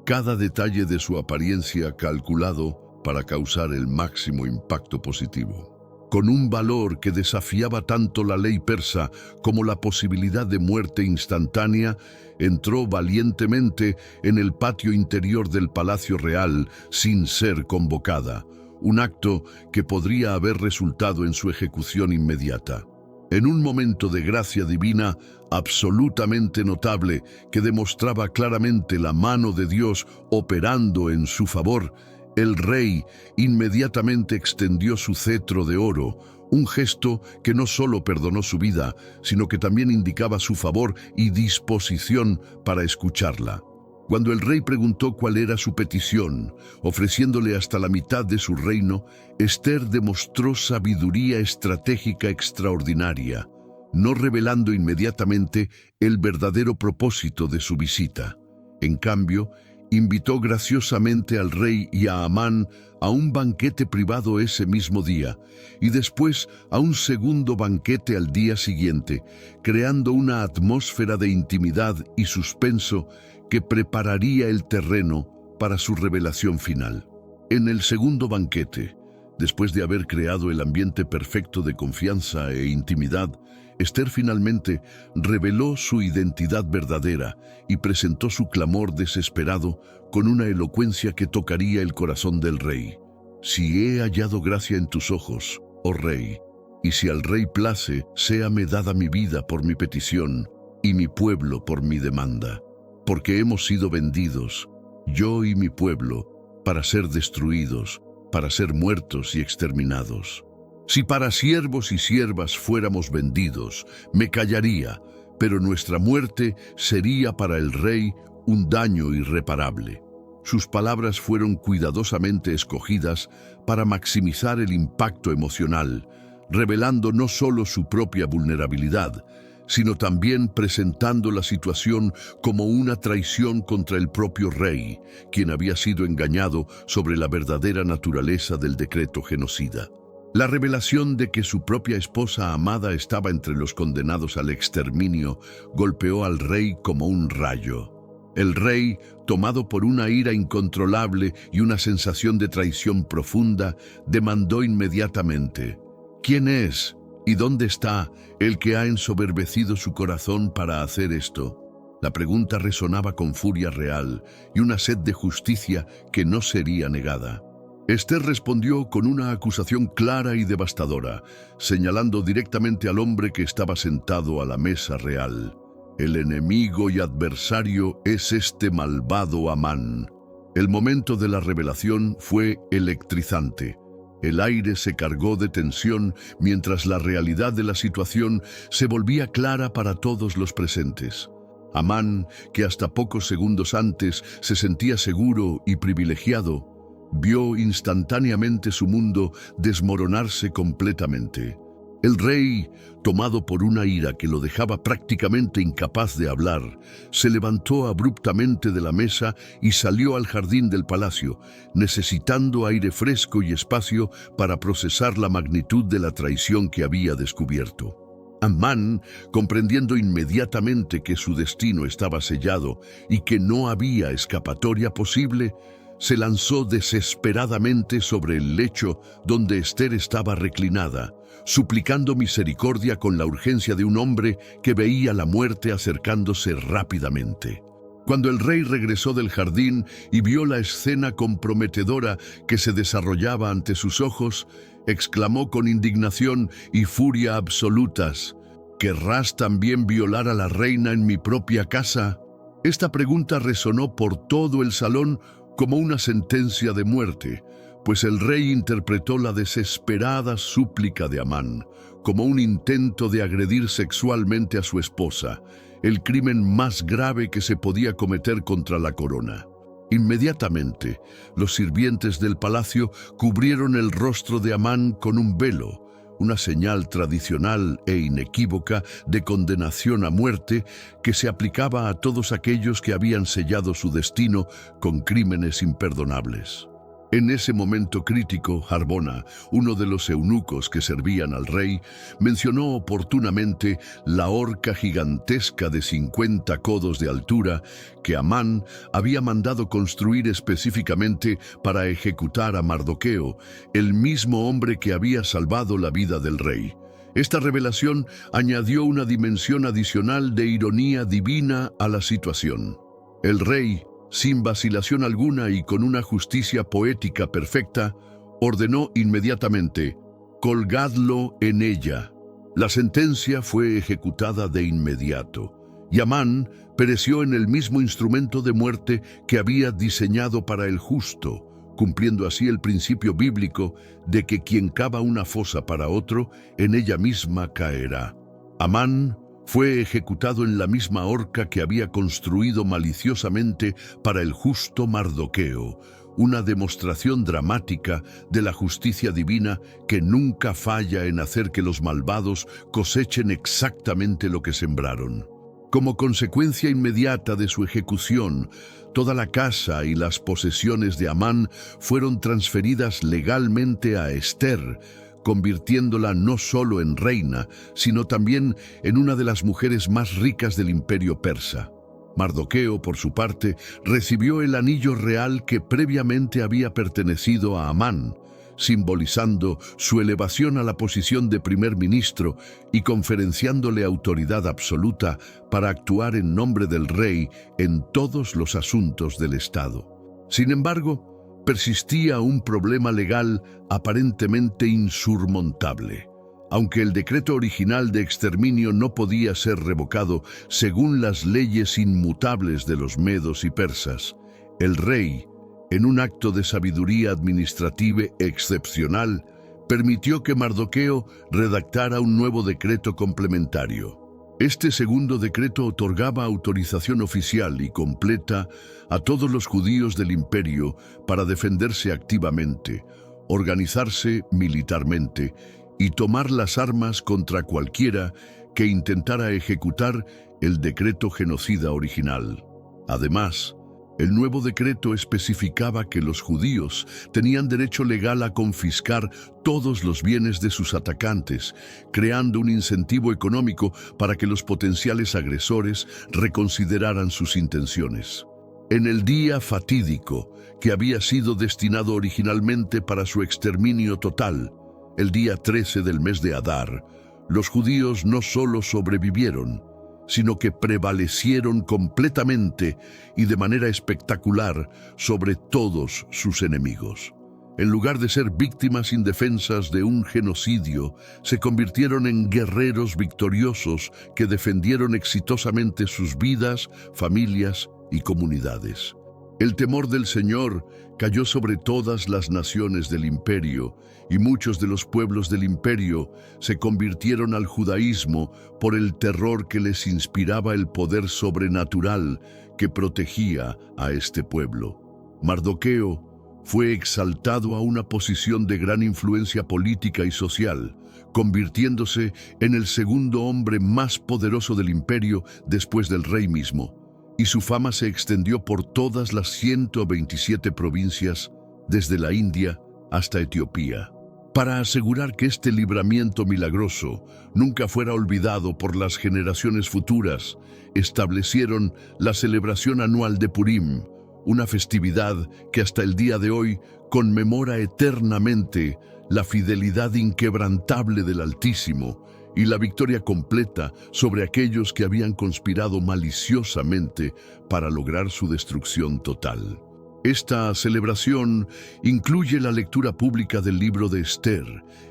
cada detalle de su apariencia calculado para causar el máximo impacto positivo. Con un valor que desafiaba tanto la ley persa como la posibilidad de muerte instantánea, entró valientemente en el patio interior del Palacio Real sin ser convocada, un acto que podría haber resultado en su ejecución inmediata. En un momento de gracia divina absolutamente notable que demostraba claramente la mano de Dios operando en su favor, el rey inmediatamente extendió su cetro de oro, un gesto que no solo perdonó su vida, sino que también indicaba su favor y disposición para escucharla. Cuando el rey preguntó cuál era su petición, ofreciéndole hasta la mitad de su reino, Esther demostró sabiduría estratégica extraordinaria, no revelando inmediatamente el verdadero propósito de su visita. En cambio, invitó graciosamente al rey y a Amán a un banquete privado ese mismo día, y después a un segundo banquete al día siguiente, creando una atmósfera de intimidad y suspenso que prepararía el terreno para su revelación final. En el segundo banquete, después de haber creado el ambiente perfecto de confianza e intimidad, Esther finalmente reveló su identidad verdadera y presentó su clamor desesperado con una elocuencia que tocaría el corazón del rey. «Si he hallado gracia en tus ojos, oh rey, y si al rey place, séame dada mi vida por mi petición y mi pueblo por mi demanda, porque hemos sido vendidos, yo y mi pueblo, para ser destruidos, para ser muertos y exterminados. Si para siervos y siervas fuéramos vendidos, me callaría, pero nuestra muerte sería para el rey un daño irreparable». Sus palabras fueron cuidadosamente escogidas para maximizar el impacto emocional, revelando no solo su propia vulnerabilidad, sino también presentando la situación como una traición contra el propio rey, quien había sido engañado sobre la verdadera naturaleza del decreto genocida. La revelación de que su propia esposa amada estaba entre los condenados al exterminio golpeó al rey como un rayo. El rey, tomado por una ira incontrolable y una sensación de traición profunda, demandó inmediatamente: «¿Quién es y dónde está el que ha ensoberbecido su corazón para hacer esto?». La pregunta resonaba con furia real y una sed de justicia que no sería negada. Esther respondió con una acusación clara y devastadora, señalando directamente al hombre que estaba sentado a la mesa real. El enemigo y adversario es este malvado Amán. El momento de la revelación fue electrizante. El aire se cargó de tensión mientras la realidad de la situación se volvía clara para todos los presentes. Amán, que hasta pocos segundos antes se sentía seguro y privilegiado, vio instantáneamente su mundo desmoronarse completamente. El rey, tomado por una ira que lo dejaba prácticamente incapaz de hablar, se levantó abruptamente de la mesa y salió al jardín del palacio, necesitando aire fresco y espacio para procesar la magnitud de la traición que había descubierto. Amán, comprendiendo inmediatamente que su destino estaba sellado y que no había escapatoria posible, se lanzó desesperadamente sobre el lecho donde Esther estaba reclinada, suplicando misericordia con la urgencia de un hombre que veía la muerte acercándose rápidamente. Cuando el rey regresó del jardín y vio la escena comprometedora que se desarrollaba ante sus ojos, exclamó con indignación y furia absolutas: ¿Querrás también violar a la reina en mi propia casa? Esta pregunta resonó por todo el salón como una sentencia de muerte, pues el rey interpretó la desesperada súplica de Amán como un intento de agredir sexualmente a su esposa, el crimen más grave que se podía cometer contra la corona. Inmediatamente, los sirvientes del palacio cubrieron el rostro de Amán con un velo, una señal tradicional e inequívoca de condenación a muerte que se aplicaba a todos aquellos que habían sellado su destino con crímenes imperdonables. En ese momento crítico, Harbona, uno de los eunucos que servían al rey, mencionó oportunamente la horca gigantesca de 50 codos de altura que Amán había mandado construir específicamente para ejecutar a Mardoqueo, el mismo hombre que había salvado la vida del rey. Esta revelación añadió una dimensión adicional de ironía divina a la situación. El rey, sin vacilación alguna y con una justicia poética perfecta, ordenó inmediatamente: «Colgadlo en ella». La sentencia fue ejecutada de inmediato, y Amán pereció en el mismo instrumento de muerte que había diseñado para el justo, cumpliendo así el principio bíblico de que quien cava una fosa para otro, en ella misma caerá. Amán fue ejecutado en la misma horca que había construido maliciosamente para el justo Mardoqueo, una demostración dramática de la justicia divina que nunca falla en hacer que los malvados cosechen exactamente lo que sembraron. Como consecuencia inmediata de su ejecución, toda la casa y las posesiones de Amán fueron transferidas legalmente a Esther, convirtiéndola no solo en reina, sino también en una de las mujeres más ricas del imperio persa. Mardoqueo, por su parte, recibió el anillo real que previamente había pertenecido a Amán, simbolizando su elevación a la posición de primer ministro y conferenciándole autoridad absoluta para actuar en nombre del rey en todos los asuntos del Estado. Sin embargo, persistía un problema legal aparentemente insurmontable. Aunque el decreto original de exterminio no podía ser revocado según las leyes inmutables de los medos y persas, el rey, en un acto de sabiduría administrativa excepcional, permitió que Mardoqueo redactara un nuevo decreto complementario. Este segundo decreto otorgaba autorización oficial y completa a todos los judíos del imperio para defenderse activamente, organizarse militarmente y tomar las armas contra cualquiera que intentara ejecutar el decreto genocida original. Además, el nuevo decreto especificaba que los judíos tenían derecho legal a confiscar todos los bienes de sus atacantes, creando un incentivo económico para que los potenciales agresores reconsideraran sus intenciones. En el día fatídico, que había sido destinado originalmente para su exterminio total, el día 13 del mes de Adar, los judíos no solo sobrevivieron, sino que prevalecieron completamente y de manera espectacular sobre todos sus enemigos. En lugar de ser víctimas indefensas de un genocidio, se convirtieron en guerreros victoriosos que defendieron exitosamente sus vidas, familias y comunidades. El temor del Señor cayó sobre todas las naciones del imperio, y muchos de los pueblos del imperio se convirtieron al judaísmo por el terror que les inspiraba el poder sobrenatural que protegía a este pueblo. Mardoqueo fue exaltado a una posición de gran influencia política y social, convirtiéndose en el segundo hombre más poderoso del imperio después del rey mismo, y su fama se extendió por todas las 127 provincias, desde la India hasta Etiopía. Para asegurar que este libramiento milagroso nunca fuera olvidado por las generaciones futuras, establecieron la celebración anual de Purim, una festividad que hasta el día de hoy conmemora eternamente la fidelidad inquebrantable del Altísimo y la victoria completa sobre aquellos que habían conspirado maliciosamente para lograr su destrucción total. Esta celebración incluye la lectura pública del libro de Esther,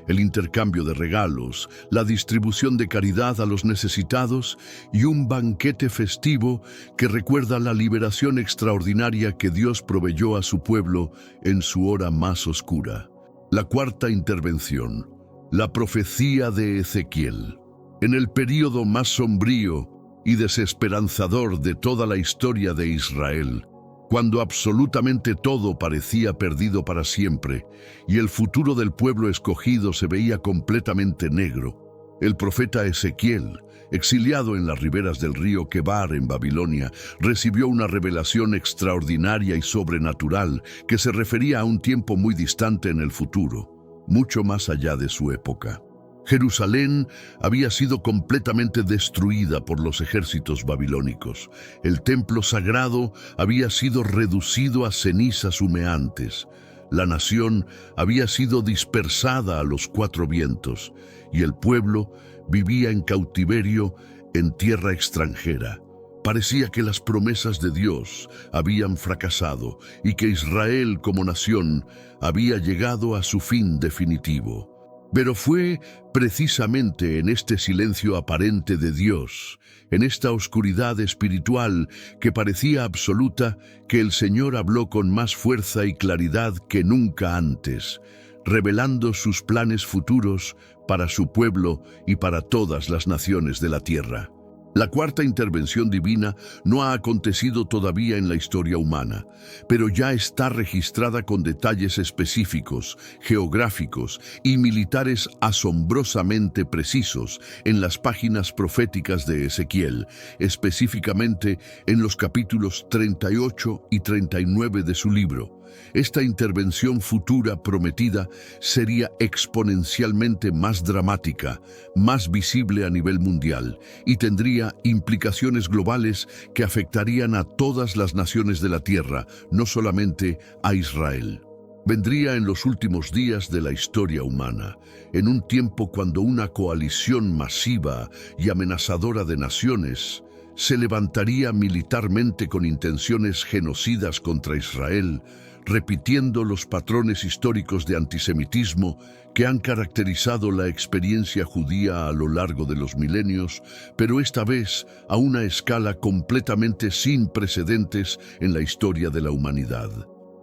el intercambio de regalos, la distribución de caridad a los necesitados y un banquete festivo que recuerda la liberación extraordinaria que Dios proveyó a su pueblo en su hora más oscura. La cuarta intervención, la profecía de Ezequiel. En el período más sombrío y desesperanzador de toda la historia de Israel, cuando absolutamente todo parecía perdido para siempre y el futuro del pueblo escogido se veía completamente negro, el profeta Ezequiel, exiliado en las riberas del río Quebar en Babilonia, recibió una revelación extraordinaria y sobrenatural que se refería a un tiempo muy distante en el futuro, mucho más allá de su época. Jerusalén había sido completamente destruida por los ejércitos babilónicos. El templo sagrado había sido reducido a cenizas humeantes. La nación había sido dispersada a los cuatro vientos, y el pueblo vivía en cautiverio en tierra extranjera. Parecía que las promesas de Dios habían fracasado y que Israel como nación había llegado a su fin definitivo. Pero fue precisamente en este silencio aparente de Dios, en esta oscuridad espiritual que parecía absoluta, que el Señor habló con más fuerza y claridad que nunca antes, revelando sus planes futuros para su pueblo y para todas las naciones de la tierra. La cuarta intervención divina no ha acontecido todavía en la historia humana, pero ya está registrada con detalles específicos, geográficos y militares asombrosamente precisos en las páginas proféticas de Ezequiel, específicamente en los capítulos 38 y 39 de su libro. Esta intervención futura prometida sería exponencialmente más dramática, más visible a nivel mundial y tendría implicaciones globales que afectarían a todas las naciones de la tierra, no solamente a Israel. Vendría en los últimos días de la historia humana, en un tiempo cuando una coalición masiva y amenazadora de naciones se levantaría militarmente con intenciones genocidas contra Israel, repitiendo los patrones históricos de antisemitismo que han caracterizado la experiencia judía a lo largo de los milenios, pero esta vez a una escala completamente sin precedentes en la historia de la humanidad.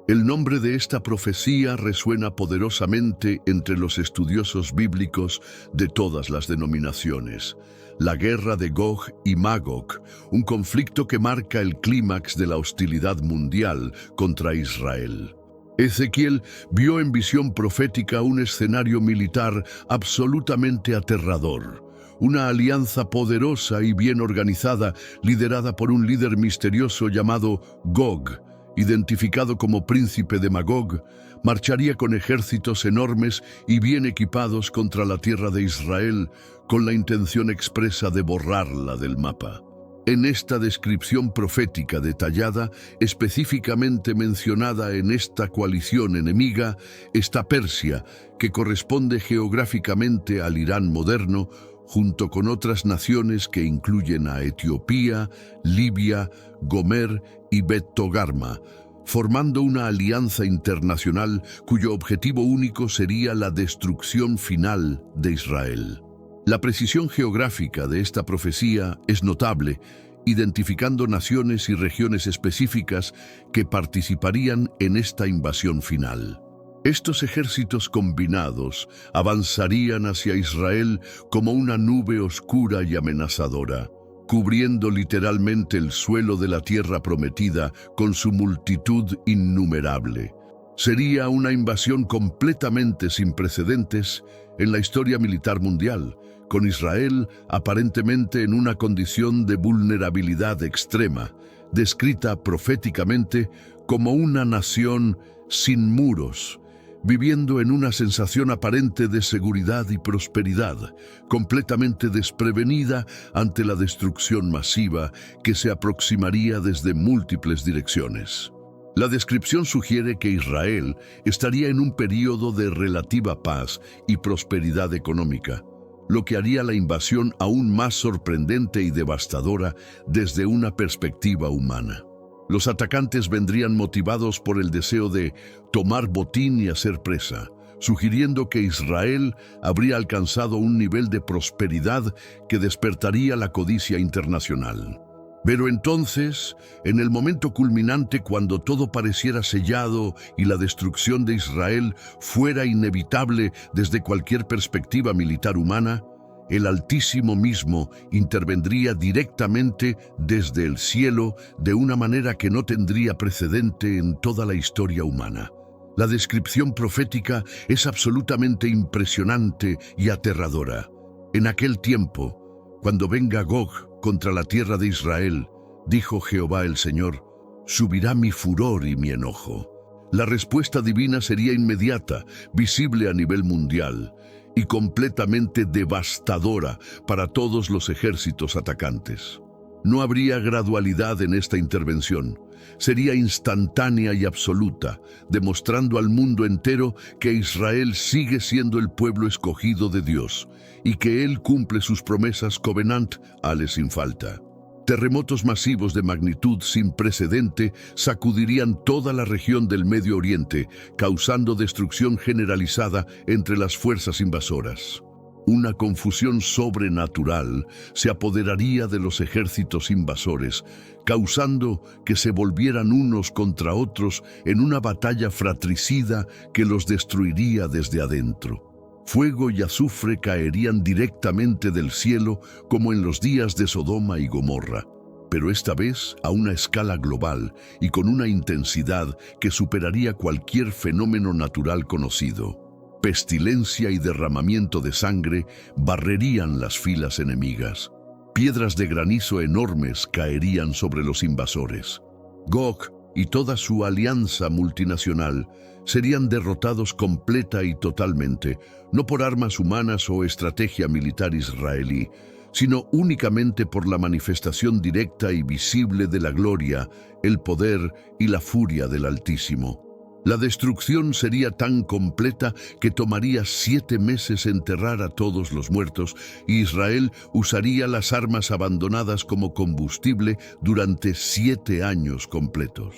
El nombre de esta profecía resuena poderosamente entre los estudiosos bíblicos de todas las denominaciones. La guerra de Gog y Magog, un conflicto que marca el clímax de la hostilidad mundial contra Israel. Ezequiel vio en visión profética un escenario militar absolutamente aterrador. Una alianza poderosa y bien organizada, liderada por un líder misterioso llamado Gog, identificado como príncipe de Magog, marcharía con ejércitos enormes y bien equipados contra la tierra de Israel, con la intención expresa de borrarla del mapa. En esta descripción profética detallada, específicamente mencionada en esta coalición enemiga, está Persia, que corresponde geográficamente al Irán moderno, junto con otras naciones que incluyen a Etiopía, Libia, Gomer y Bet Togarma, formando una alianza internacional cuyo objetivo único sería la destrucción final de Israel. La precisión geográfica de esta profecía es notable, identificando naciones y regiones específicas que participarían en esta invasión final. Estos ejércitos combinados avanzarían hacia Israel como una nube oscura y amenazadora, cubriendo literalmente el suelo de la tierra prometida con su multitud innumerable. Sería una invasión completamente sin precedentes en la historia militar mundial, con Israel aparentemente en una condición de vulnerabilidad extrema, descrita proféticamente como una nación sin muros, viviendo en una sensación aparente de seguridad y prosperidad, completamente desprevenida ante la destrucción masiva que se aproximaría desde múltiples direcciones. La descripción sugiere que Israel estaría en un período de relativa paz y prosperidad económica, lo que haría la invasión aún más sorprendente y devastadora desde una perspectiva humana. Los atacantes vendrían motivados por el deseo de tomar botín y hacer presa, sugiriendo que Israel habría alcanzado un nivel de prosperidad que despertaría la codicia internacional. Pero entonces, en el momento culminante, cuando todo pareciera sellado y la destrucción de Israel fuera inevitable desde cualquier perspectiva militar humana, el Altísimo mismo intervendría directamente desde el cielo de una manera que no tendría precedente en toda la historia humana. La descripción profética es absolutamente impresionante y aterradora. En aquel tiempo, cuando venga Gog contra la tierra de Israel, dijo Jehová el Señor, subirá mi furor y mi enojo. La respuesta divina sería inmediata, visible a nivel mundial, y completamente devastadora para todos los ejércitos atacantes. No habría gradualidad en esta intervención. Sería instantánea y absoluta, demostrando al mundo entero que Israel sigue siendo el pueblo escogido de Dios y que Él cumple sus promesas covenantales sin falta. Terremotos masivos de magnitud sin precedente sacudirían toda la región del Medio Oriente, causando destrucción generalizada entre las fuerzas invasoras. Una confusión sobrenatural se apoderaría de los ejércitos invasores, causando que se volvieran unos contra otros en una batalla fratricida que los destruiría desde adentro. Fuego y azufre caerían directamente del cielo como en los días de Sodoma y Gomorra, pero esta vez a una escala global y con una intensidad que superaría cualquier fenómeno natural conocido. Pestilencia y derramamiento de sangre barrerían las filas enemigas. Piedras de granizo enormes caerían sobre los invasores. Gog y toda su alianza multinacional serían derrotados completa y totalmente, no por armas humanas o estrategia militar israelí, sino únicamente por la manifestación directa y visible de la gloria, el poder y la furia del Altísimo. La destrucción sería tan completa que tomaría 7 meses enterrar a todos los muertos, y Israel usaría las armas abandonadas como combustible durante 7 años completos.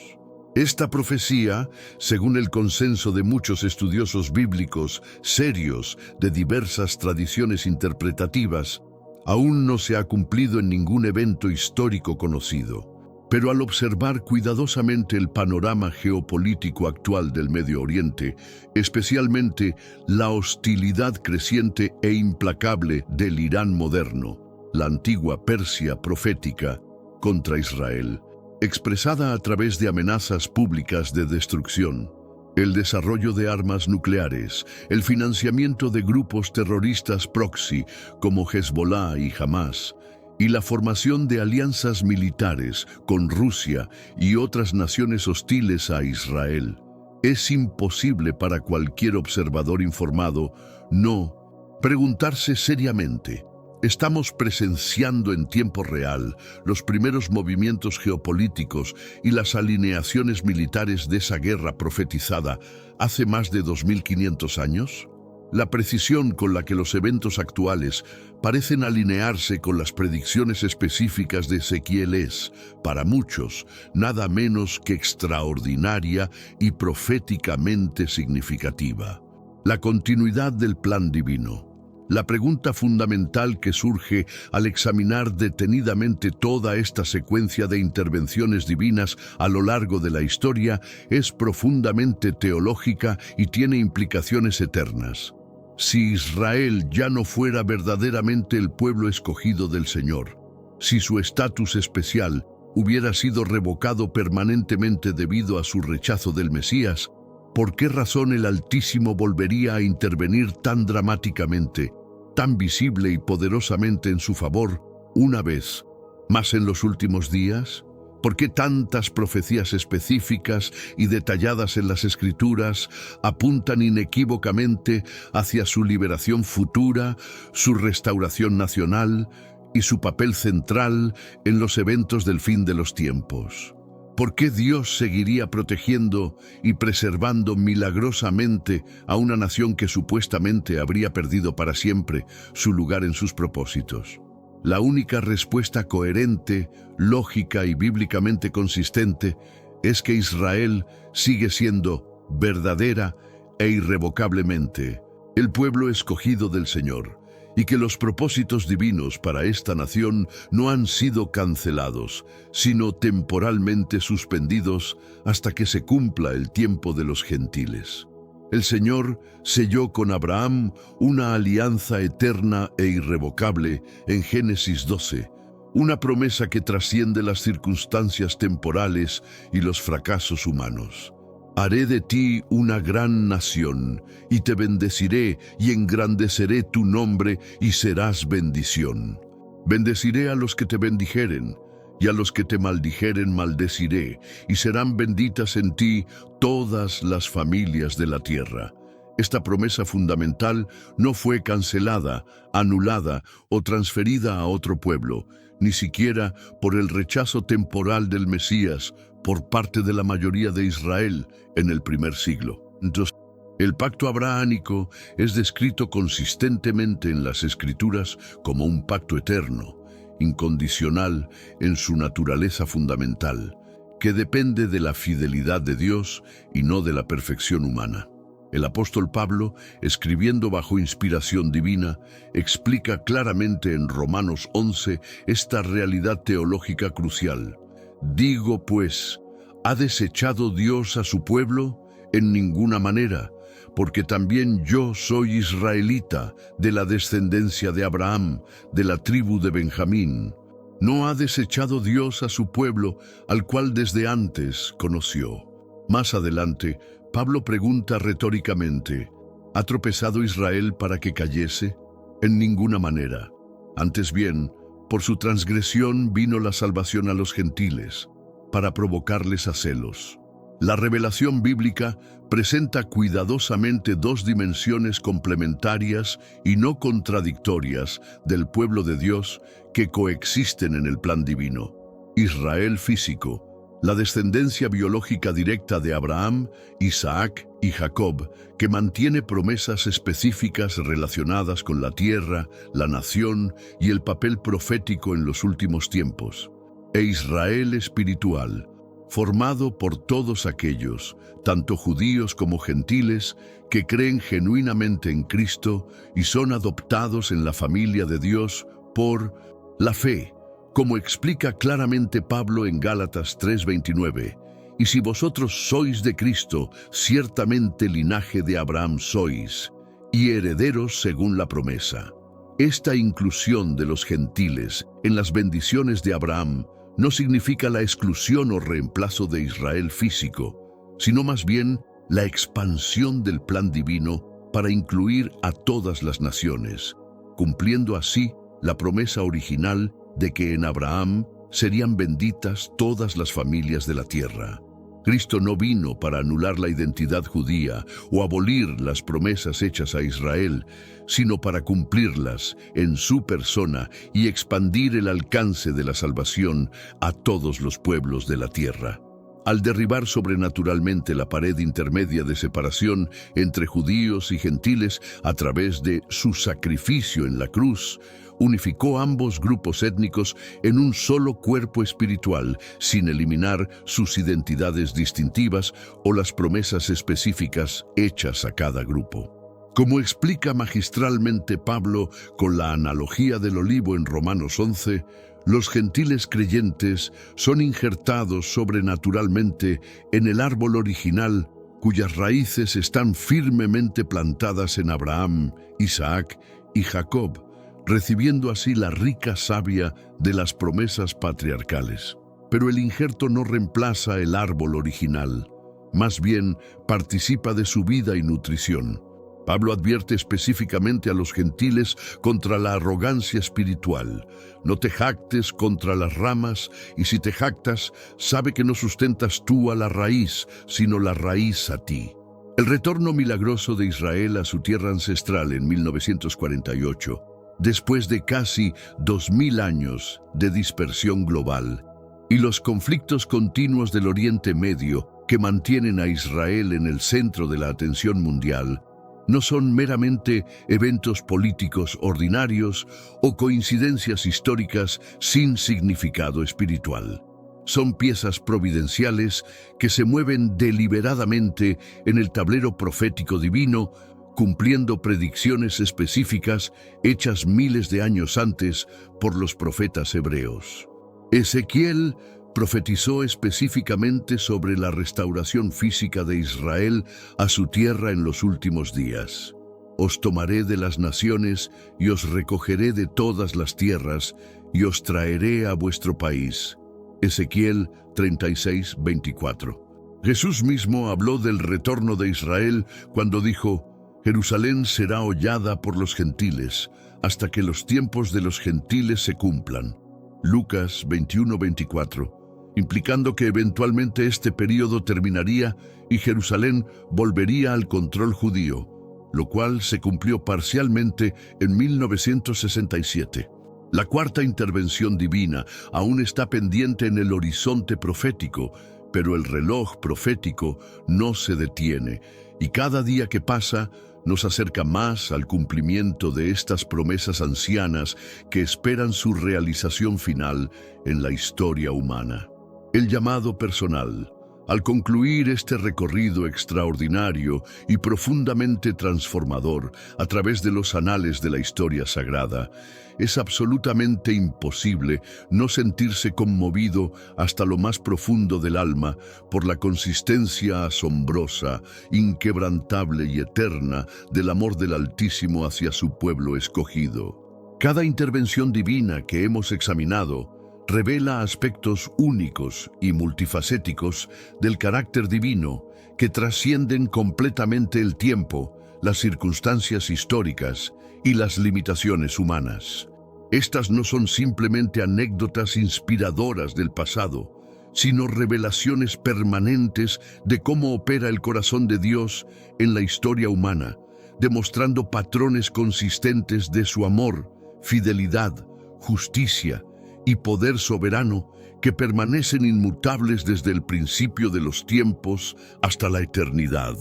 Esta profecía, según el consenso de muchos estudiosos bíblicos serios de diversas tradiciones interpretativas, aún no se ha cumplido en ningún evento histórico conocido. Pero al observar cuidadosamente el panorama geopolítico actual del Medio Oriente, especialmente la hostilidad creciente e implacable del Irán moderno, la antigua Persia profética, contra Israel, expresada a través de amenazas públicas de destrucción, el desarrollo de armas nucleares, el financiamiento de grupos terroristas proxy como Hezbollah y Hamas, y la formación de alianzas militares con Rusia y otras naciones hostiles a Israel. Es imposible para cualquier observador informado no preguntarse seriamente: ¿estamos presenciando en tiempo real los primeros movimientos geopolíticos y las alineaciones militares de esa guerra profetizada hace más de 2500 años? La precisión con la que los eventos actuales parecen alinearse con las predicciones específicas de Ezequiel es, para muchos, nada menos que extraordinaria y proféticamente significativa. La continuidad del plan divino. La pregunta fundamental que surge al examinar detenidamente toda esta secuencia de intervenciones divinas a lo largo de la historia es profundamente teológica y tiene implicaciones eternas. Si Israel ya no fuera verdaderamente el pueblo escogido del Señor, si su estatus especial hubiera sido revocado permanentemente debido a su rechazo del Mesías, ¿por qué razón el Altísimo volvería a intervenir tan dramáticamente, tan visible y poderosamente en su favor, una vez más en los últimos días? ¿Por qué tantas profecías específicas y detalladas en las Escrituras apuntan inequívocamente hacia su liberación futura, su restauración nacional y su papel central en los eventos del fin de los tiempos? ¿Por qué Dios seguiría protegiendo y preservando milagrosamente a una nación que supuestamente habría perdido para siempre su lugar en sus propósitos? La única respuesta coherente, lógica y bíblicamente consistente es que Israel sigue siendo verdadera e irrevocablemente el pueblo escogido del Señor, y que los propósitos divinos para esta nación no han sido cancelados, sino temporalmente suspendidos hasta que se cumpla el tiempo de los gentiles. El Señor selló con Abraham una alianza eterna e irrevocable en Génesis 12, una promesa que trasciende las circunstancias temporales y los fracasos humanos. Haré de ti una gran nación, y te bendeciré y engrandeceré tu nombre, y serás bendición. Bendeciré a los que te bendijeren, y a los que te maldijeren maldeciré, y serán benditas en ti todas las familias de la tierra. Esta promesa fundamental no fue cancelada, anulada o transferida a otro pueblo, ni siquiera por el rechazo temporal del Mesías por parte de la mayoría de Israel en el primer siglo. Entonces, el pacto abrahámico es descrito consistentemente en las Escrituras como un pacto eterno, incondicional en su naturaleza fundamental, que depende de la fidelidad de Dios y no de la perfección humana. El apóstol Pablo, escribiendo bajo inspiración divina, explica claramente en Romanos 11 esta realidad teológica crucial. Digo pues, ¿ha desechado Dios a su pueblo? En ninguna manera, porque también yo soy israelita, de la descendencia de Abraham, de la tribu de Benjamín. ¿No ha desechado Dios a su pueblo, al cual desde antes conoció? Más adelante, Pablo pregunta retóricamente, ¿ha tropezado Israel para que cayese? En ninguna manera. Antes bien, por su transgresión vino la salvación a los gentiles, para provocarles a celos. La revelación bíblica presenta cuidadosamente dos dimensiones complementarias y no contradictorias del pueblo de Dios que coexisten en el plan divino. Israel físico, la descendencia biológica directa de Abraham, Isaac y Jacob, que mantiene promesas específicas relacionadas con la tierra, la nación y el papel profético en los últimos tiempos. E Israel espiritual, formado por todos aquellos, tanto judíos como gentiles, que creen genuinamente en Cristo y son adoptados en la familia de Dios por la fe, como explica claramente Pablo en Gálatas 3:29. Y si vosotros sois de Cristo, ciertamente linaje de Abraham sois, y herederos según la promesa. Esta inclusión de los gentiles en las bendiciones de Abraham no significa la exclusión o reemplazo de Israel físico, sino más bien la expansión del plan divino para incluir a todas las naciones, cumpliendo así la promesa original de que en Abraham serían benditas todas las familias de la tierra. Cristo no vino para anular la identidad judía o abolir las promesas hechas a Israel, sino para cumplirlas en su persona y expandir el alcance de la salvación a todos los pueblos de la tierra. Al derribar sobrenaturalmente la pared intermedia de separación entre judíos y gentiles a través de su sacrificio en la cruz, unificó ambos grupos étnicos en un solo cuerpo espiritual, sin eliminar sus identidades distintivas o las promesas específicas hechas a cada grupo. Como explica magistralmente Pablo con la analogía del olivo en Romanos 11, los gentiles creyentes son injertados sobrenaturalmente en el árbol original, cuyas raíces están firmemente plantadas en Abraham, Isaac y Jacob, recibiendo así la rica savia de las promesas patriarcales. Pero el injerto no reemplaza el árbol original, más bien participa de su vida y nutrición. Pablo advierte específicamente a los gentiles contra la arrogancia espiritual. No te jactes contra las ramas, y si te jactas, sabe que no sustentas tú a la raíz, sino la raíz a ti. El retorno milagroso de Israel a su tierra ancestral en 1948, después de casi 2000 años de dispersión global, y los conflictos continuos del Oriente Medio que mantienen a Israel en el centro de la atención mundial, no son meramente eventos políticos ordinarios o coincidencias históricas sin significado espiritual. Son piezas providenciales que se mueven deliberadamente en el tablero profético divino, cumpliendo predicciones específicas hechas miles de años antes por los profetas hebreos. Ezequiel profetizó específicamente sobre la restauración física de Israel a su tierra en los últimos días. Os tomaré de las naciones y os recogeré de todas las tierras y os traeré a vuestro país. Ezequiel 36:24. Jesús mismo habló del retorno de Israel cuando dijo: Jerusalén será hollada por los gentiles hasta que los tiempos de los gentiles se cumplan. Lucas 21:24. Implicando que eventualmente este período terminaría y Jerusalén volvería al control judío, lo cual se cumplió parcialmente en 1967. La cuarta intervención divina aún está pendiente en el horizonte profético, pero el reloj profético no se detiene, y cada día que pasa nos acerca más al cumplimiento de estas promesas ancianas que esperan su realización final en la historia humana. El llamado personal. Al concluir este recorrido extraordinario y profundamente transformador a través de los anales de la historia sagrada, es absolutamente imposible no sentirse conmovido hasta lo más profundo del alma por la consistencia asombrosa, inquebrantable y eterna del amor del Altísimo hacia su pueblo escogido. Cada intervención divina que hemos examinado revela aspectos únicos y multifacéticos del carácter divino que trascienden completamente el tiempo, las circunstancias históricas y las limitaciones humanas. Estas no son simplemente anécdotas inspiradoras del pasado, sino revelaciones permanentes de cómo opera el corazón de Dios en la historia humana, demostrando patrones consistentes de su amor, fidelidad, justicia y poder soberano que permanecen inmutables desde el principio de los tiempos hasta la eternidad.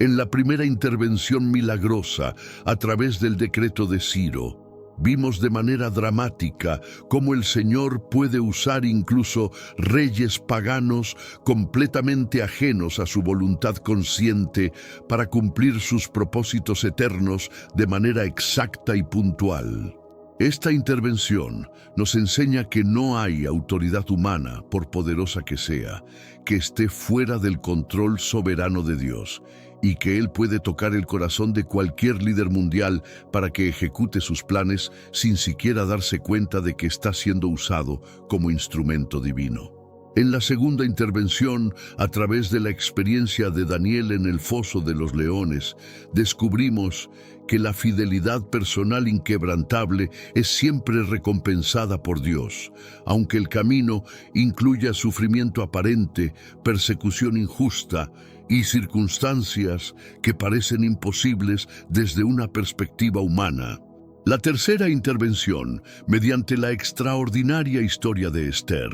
En la primera intervención milagrosa, a través del decreto de Ciro, vimos de manera dramática cómo el Señor puede usar incluso reyes paganos completamente ajenos a su voluntad consciente para cumplir sus propósitos eternos de manera exacta y puntual. Esta intervención nos enseña que no hay autoridad humana, por poderosa que sea, que esté fuera del control soberano de Dios, y que Él puede tocar el corazón de cualquier líder mundial para que ejecute sus planes sin siquiera darse cuenta de que está siendo usado como instrumento divino. En la segunda intervención, a través de la experiencia de Daniel en el foso de los leones, descubrimos que la fidelidad personal inquebrantable es siempre recompensada por Dios, aunque el camino incluya sufrimiento aparente, persecución injusta y circunstancias que parecen imposibles desde una perspectiva humana. La tercera intervención, mediante la extraordinaria historia de Esther,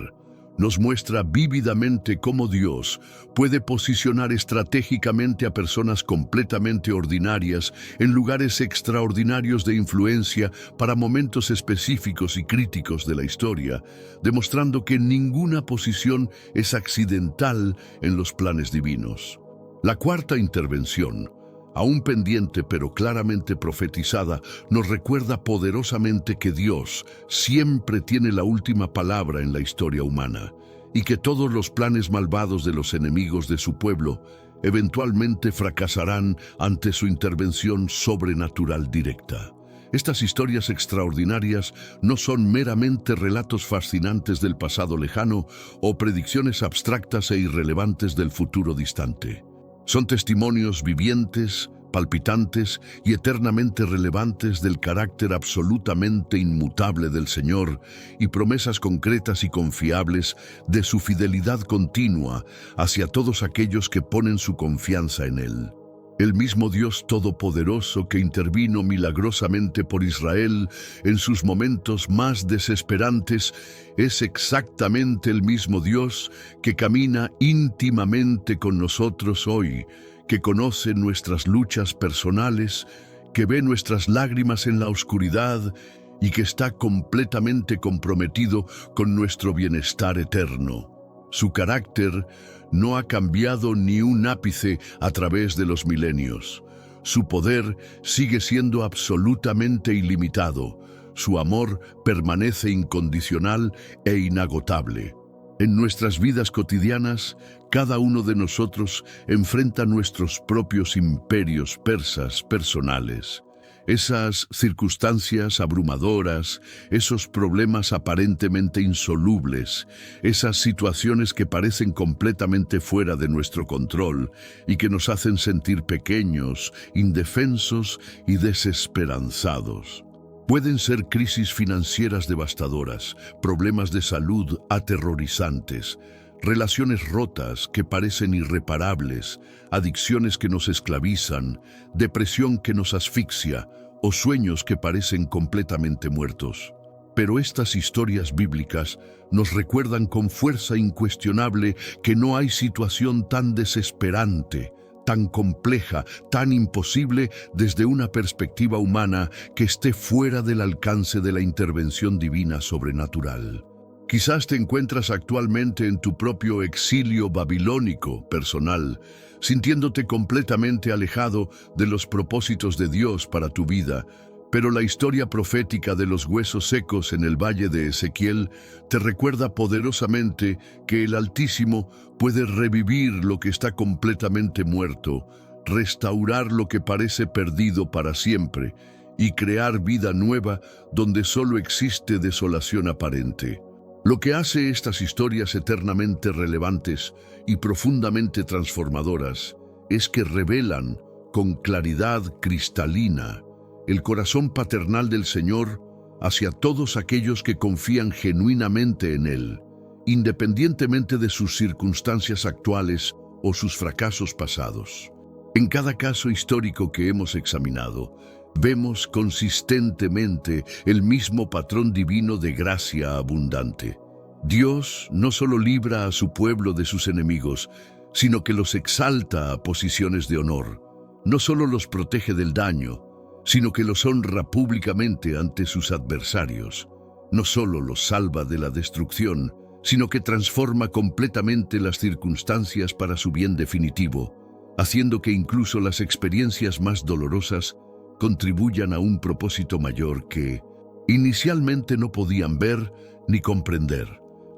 Nos muestra vívidamente cómo Dios puede posicionar estratégicamente a personas completamente ordinarias en lugares extraordinarios de influencia para momentos específicos y críticos de la historia, demostrando que ninguna posición es accidental en los planes divinos. La cuarta intervención, aún pendiente pero claramente profetizada, nos recuerda poderosamente que Dios siempre tiene la última palabra en la historia humana y que todos los planes malvados de los enemigos de su pueblo eventualmente fracasarán ante su intervención sobrenatural directa. Estas historias extraordinarias no son meramente relatos fascinantes del pasado lejano o predicciones abstractas e irrelevantes del futuro distante. Son testimonios vivientes, palpitantes y eternamente relevantes del carácter absolutamente inmutable del Señor y promesas concretas y confiables de su fidelidad continua hacia todos aquellos que ponen su confianza en Él. El mismo Dios Todopoderoso que intervino milagrosamente por Israel en sus momentos más desesperantes es exactamente el mismo Dios que camina íntimamente con nosotros hoy, que conoce nuestras luchas personales, que ve nuestras lágrimas en la oscuridad y que está completamente comprometido con nuestro bienestar eterno. Su carácter no ha cambiado ni un ápice a través de los milenios. Su poder sigue siendo absolutamente ilimitado. Su amor permanece incondicional e inagotable. En nuestras vidas cotidianas, cada uno de nosotros enfrenta nuestros propios imperios persas personales. Esas circunstancias abrumadoras, esos problemas aparentemente insolubles, esas situaciones que parecen completamente fuera de nuestro control y que nos hacen sentir pequeños, indefensos y desesperanzados. Pueden ser crisis financieras devastadoras, problemas de salud aterrorizantes, relaciones rotas que parecen irreparables, adicciones que nos esclavizan, depresión que nos asfixia o sueños que parecen completamente muertos. Pero estas historias bíblicas nos recuerdan con fuerza incuestionable que no hay situación tan desesperante, tan compleja, tan imposible desde una perspectiva humana que esté fuera del alcance de la intervención divina sobrenatural. Quizás te encuentras actualmente en tu propio exilio babilónico personal, sintiéndote completamente alejado de los propósitos de Dios para tu vida, pero la historia profética de los huesos secos en el valle de Ezequiel te recuerda poderosamente que el Altísimo puede revivir lo que está completamente muerto, restaurar lo que parece perdido para siempre y crear vida nueva donde solo existe desolación aparente. Lo que hace estas historias eternamente relevantes y profundamente transformadoras es que revelan con claridad cristalina el corazón paternal del Señor hacia todos aquellos que confían genuinamente en Él, independientemente de sus circunstancias actuales o sus fracasos pasados. En cada caso histórico que hemos examinado, vemos consistentemente el mismo patrón divino de gracia abundante. Dios no solo libra a su pueblo de sus enemigos, sino que los exalta a posiciones de honor. No solo los protege del daño, sino que los honra públicamente ante sus adversarios. No solo los salva de la destrucción, sino que transforma completamente las circunstancias para su bien definitivo, haciendo que incluso las experiencias más dolorosas contribuyan a un propósito mayor que inicialmente no podían ver ni comprender.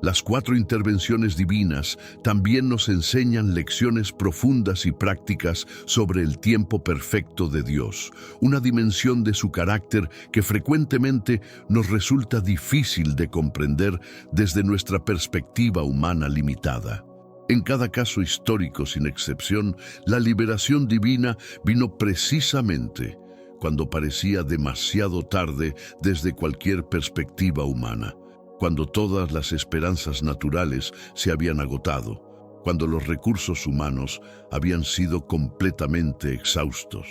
Las 4 intervenciones divinas también nos enseñan lecciones profundas y prácticas sobre el tiempo perfecto de Dios, una dimensión de su carácter que frecuentemente nos resulta difícil de comprender desde nuestra perspectiva humana limitada. En cada caso histórico, sin excepción, la liberación divina vino precisamente cuando parecía demasiado tarde desde cualquier perspectiva humana, cuando todas las esperanzas naturales se habían agotado, cuando los recursos humanos habían sido completamente exhaustos.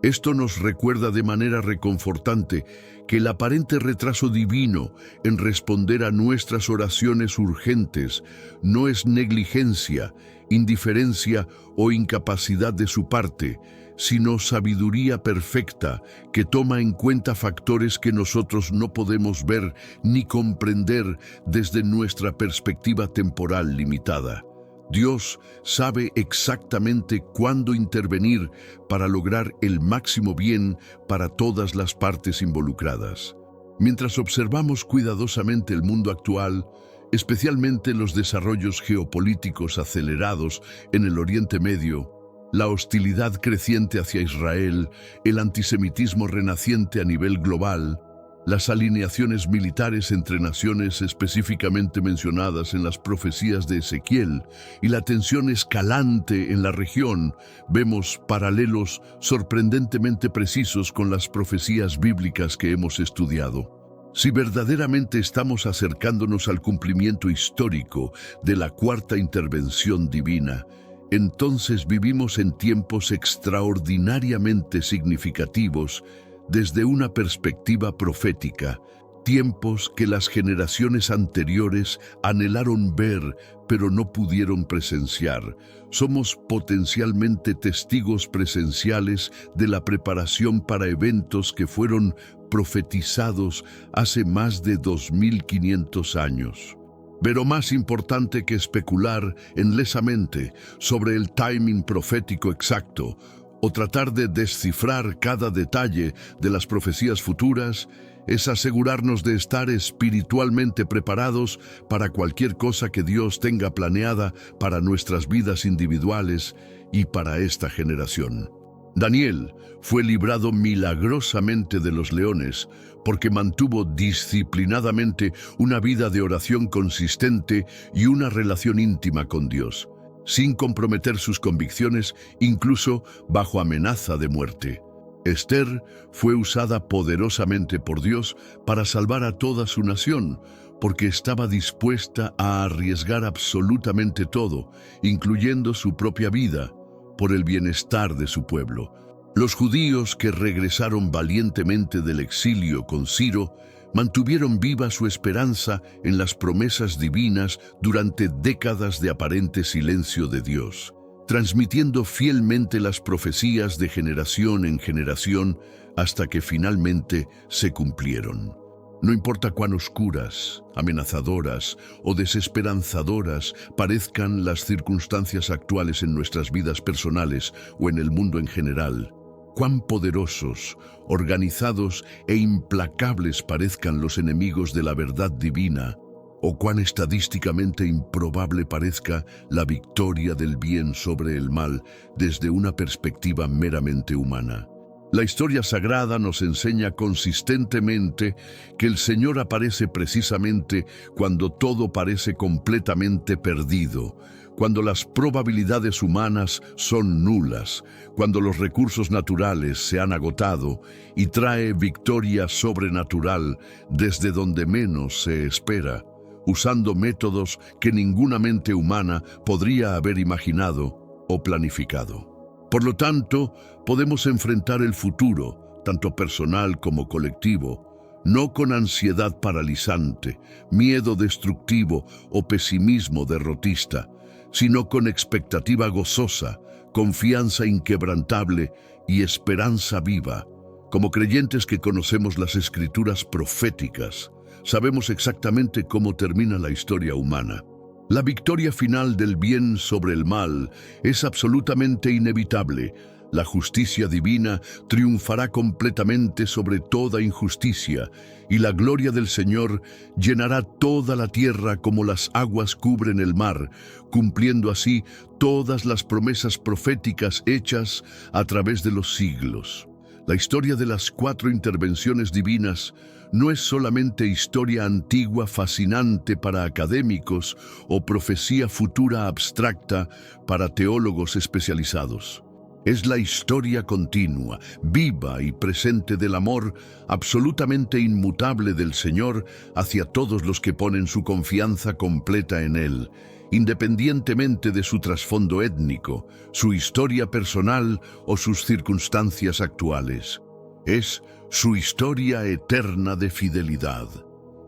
Esto nos recuerda de manera reconfortante que el aparente retraso divino en responder a nuestras oraciones urgentes no es negligencia, indiferencia o incapacidad de su parte, sino sabiduría perfecta que toma en cuenta factores que nosotros no podemos ver ni comprender desde nuestra perspectiva temporal limitada. Dios sabe exactamente cuándo intervenir para lograr el máximo bien para todas las partes involucradas. Mientras observamos cuidadosamente el mundo actual, especialmente los desarrollos geopolíticos acelerados en el Oriente Medio, la hostilidad creciente hacia Israel, el antisemitismo renaciente a nivel global, las alineaciones militares entre naciones específicamente mencionadas en las profecías de Ezequiel y la tensión escalante en la región, vemos paralelos sorprendentemente precisos con las profecías bíblicas que hemos estudiado. Si verdaderamente estamos acercándonos al cumplimiento histórico de la cuarta intervención divina, entonces vivimos en tiempos extraordinariamente significativos desde una perspectiva profética, tiempos que las generaciones anteriores anhelaron ver, pero no pudieron presenciar. Somos potencialmente testigos presenciales de la preparación para eventos que fueron profetizados hace más de 2500 años. Pero más importante que especular enlesamente sobre el timing profético exacto, o tratar de descifrar cada detalle de las profecías futuras, es asegurarnos de estar espiritualmente preparados para cualquier cosa que Dios tenga planeada para nuestras vidas individuales y para esta generación. Daniel fue librado milagrosamente de los leones porque mantuvo disciplinadamente una vida de oración consistente y una relación íntima con Dios, sin comprometer sus convicciones, incluso bajo amenaza de muerte. Esther fue usada poderosamente por Dios para salvar a toda su nación, porque estaba dispuesta a arriesgar absolutamente todo, incluyendo su propia vida, por el bienestar de su pueblo. Los judíos que regresaron valientemente del exilio con Ciro mantuvieron viva su esperanza en las promesas divinas durante décadas de aparente silencio de Dios, transmitiendo fielmente las profecías de generación en generación hasta que finalmente se cumplieron. No importa cuán oscuras, amenazadoras o desesperanzadoras parezcan las circunstancias actuales en nuestras vidas personales o en el mundo en general, cuán poderosos, organizados e implacables parezcan los enemigos de la verdad divina, o cuán estadísticamente improbable parezca la victoria del bien sobre el mal desde una perspectiva meramente humana. La historia sagrada nos enseña consistentemente que el Señor aparece precisamente cuando todo parece completamente perdido, cuando las probabilidades humanas son nulas, cuando los recursos naturales se han agotado, y trae victoria sobrenatural desde donde menos se espera, usando métodos que ninguna mente humana podría haber imaginado o planificado. Por lo tanto, podemos enfrentar el futuro, tanto personal como colectivo, no con ansiedad paralizante, miedo destructivo o pesimismo derrotista, sino con expectativa gozosa, confianza inquebrantable y esperanza viva. Como creyentes que conocemos las escrituras proféticas, sabemos exactamente cómo termina la historia humana. La victoria final del bien sobre el mal es absolutamente inevitable. La justicia divina triunfará completamente sobre toda injusticia, y la gloria del Señor llenará toda la tierra como las aguas cubren el mar, cumpliendo así todas las promesas proféticas hechas a través de los siglos. La historia de las 4 intervenciones divinas no es solamente historia antigua fascinante para académicos o profecía futura abstracta para teólogos especializados. Es la historia continua, viva y presente del amor absolutamente inmutable del Señor hacia todos los que ponen su confianza completa en Él, independientemente de su trasfondo étnico, su historia personal o sus circunstancias actuales. Es su historia eterna de fidelidad.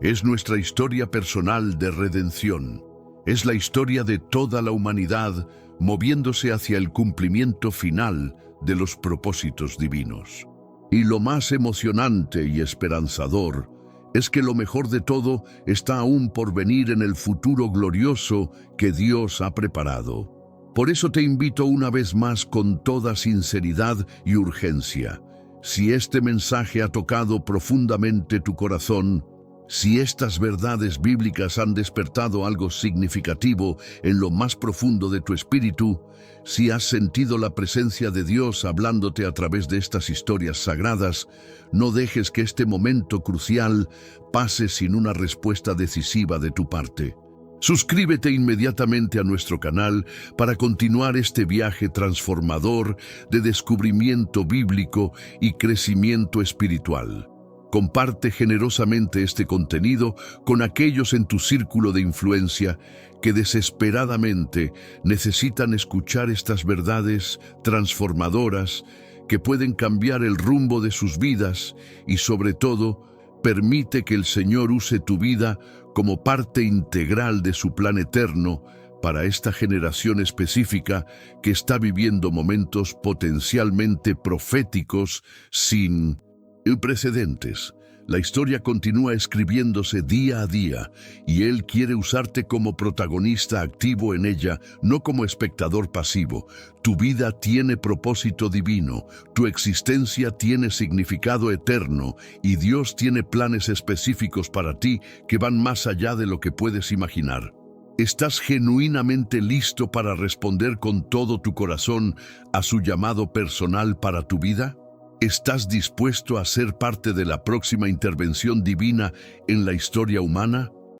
Es nuestra historia personal de redención. Es la historia de toda la humanidad moviéndose hacia el cumplimiento final de los propósitos divinos. Y lo más emocionante y esperanzador es que lo mejor de todo está aún por venir en el futuro glorioso que Dios ha preparado. Por eso te invito una vez más con toda sinceridad y urgencia. Si este mensaje ha tocado profundamente tu corazón, si estas verdades bíblicas han despertado algo significativo en lo más profundo de tu espíritu, si has sentido la presencia de Dios hablándote a través de estas historias sagradas, no dejes que este momento crucial pase sin una respuesta decisiva de tu parte. Suscríbete inmediatamente a nuestro canal para continuar este viaje transformador de descubrimiento bíblico y crecimiento espiritual. Comparte generosamente este contenido con aquellos en tu círculo de influencia que desesperadamente necesitan escuchar estas verdades transformadoras que pueden cambiar el rumbo de sus vidas y, sobre todo, permite que el Señor use tu vida como parte integral de su plan eterno para esta generación específica que está viviendo momentos potencialmente proféticos sin precedentes. La historia continúa escribiéndose día a día y Él quiere usarte como protagonista activo en ella, no como espectador pasivo. Tu vida tiene propósito divino, tu existencia tiene significado eterno y Dios tiene planes específicos para ti que van más allá de lo que puedes imaginar. ¿Estás genuinamente listo para responder con todo tu corazón a su llamado personal para tu vida? ¿Estás dispuesto a ser parte de la próxima intervención divina en la historia humana?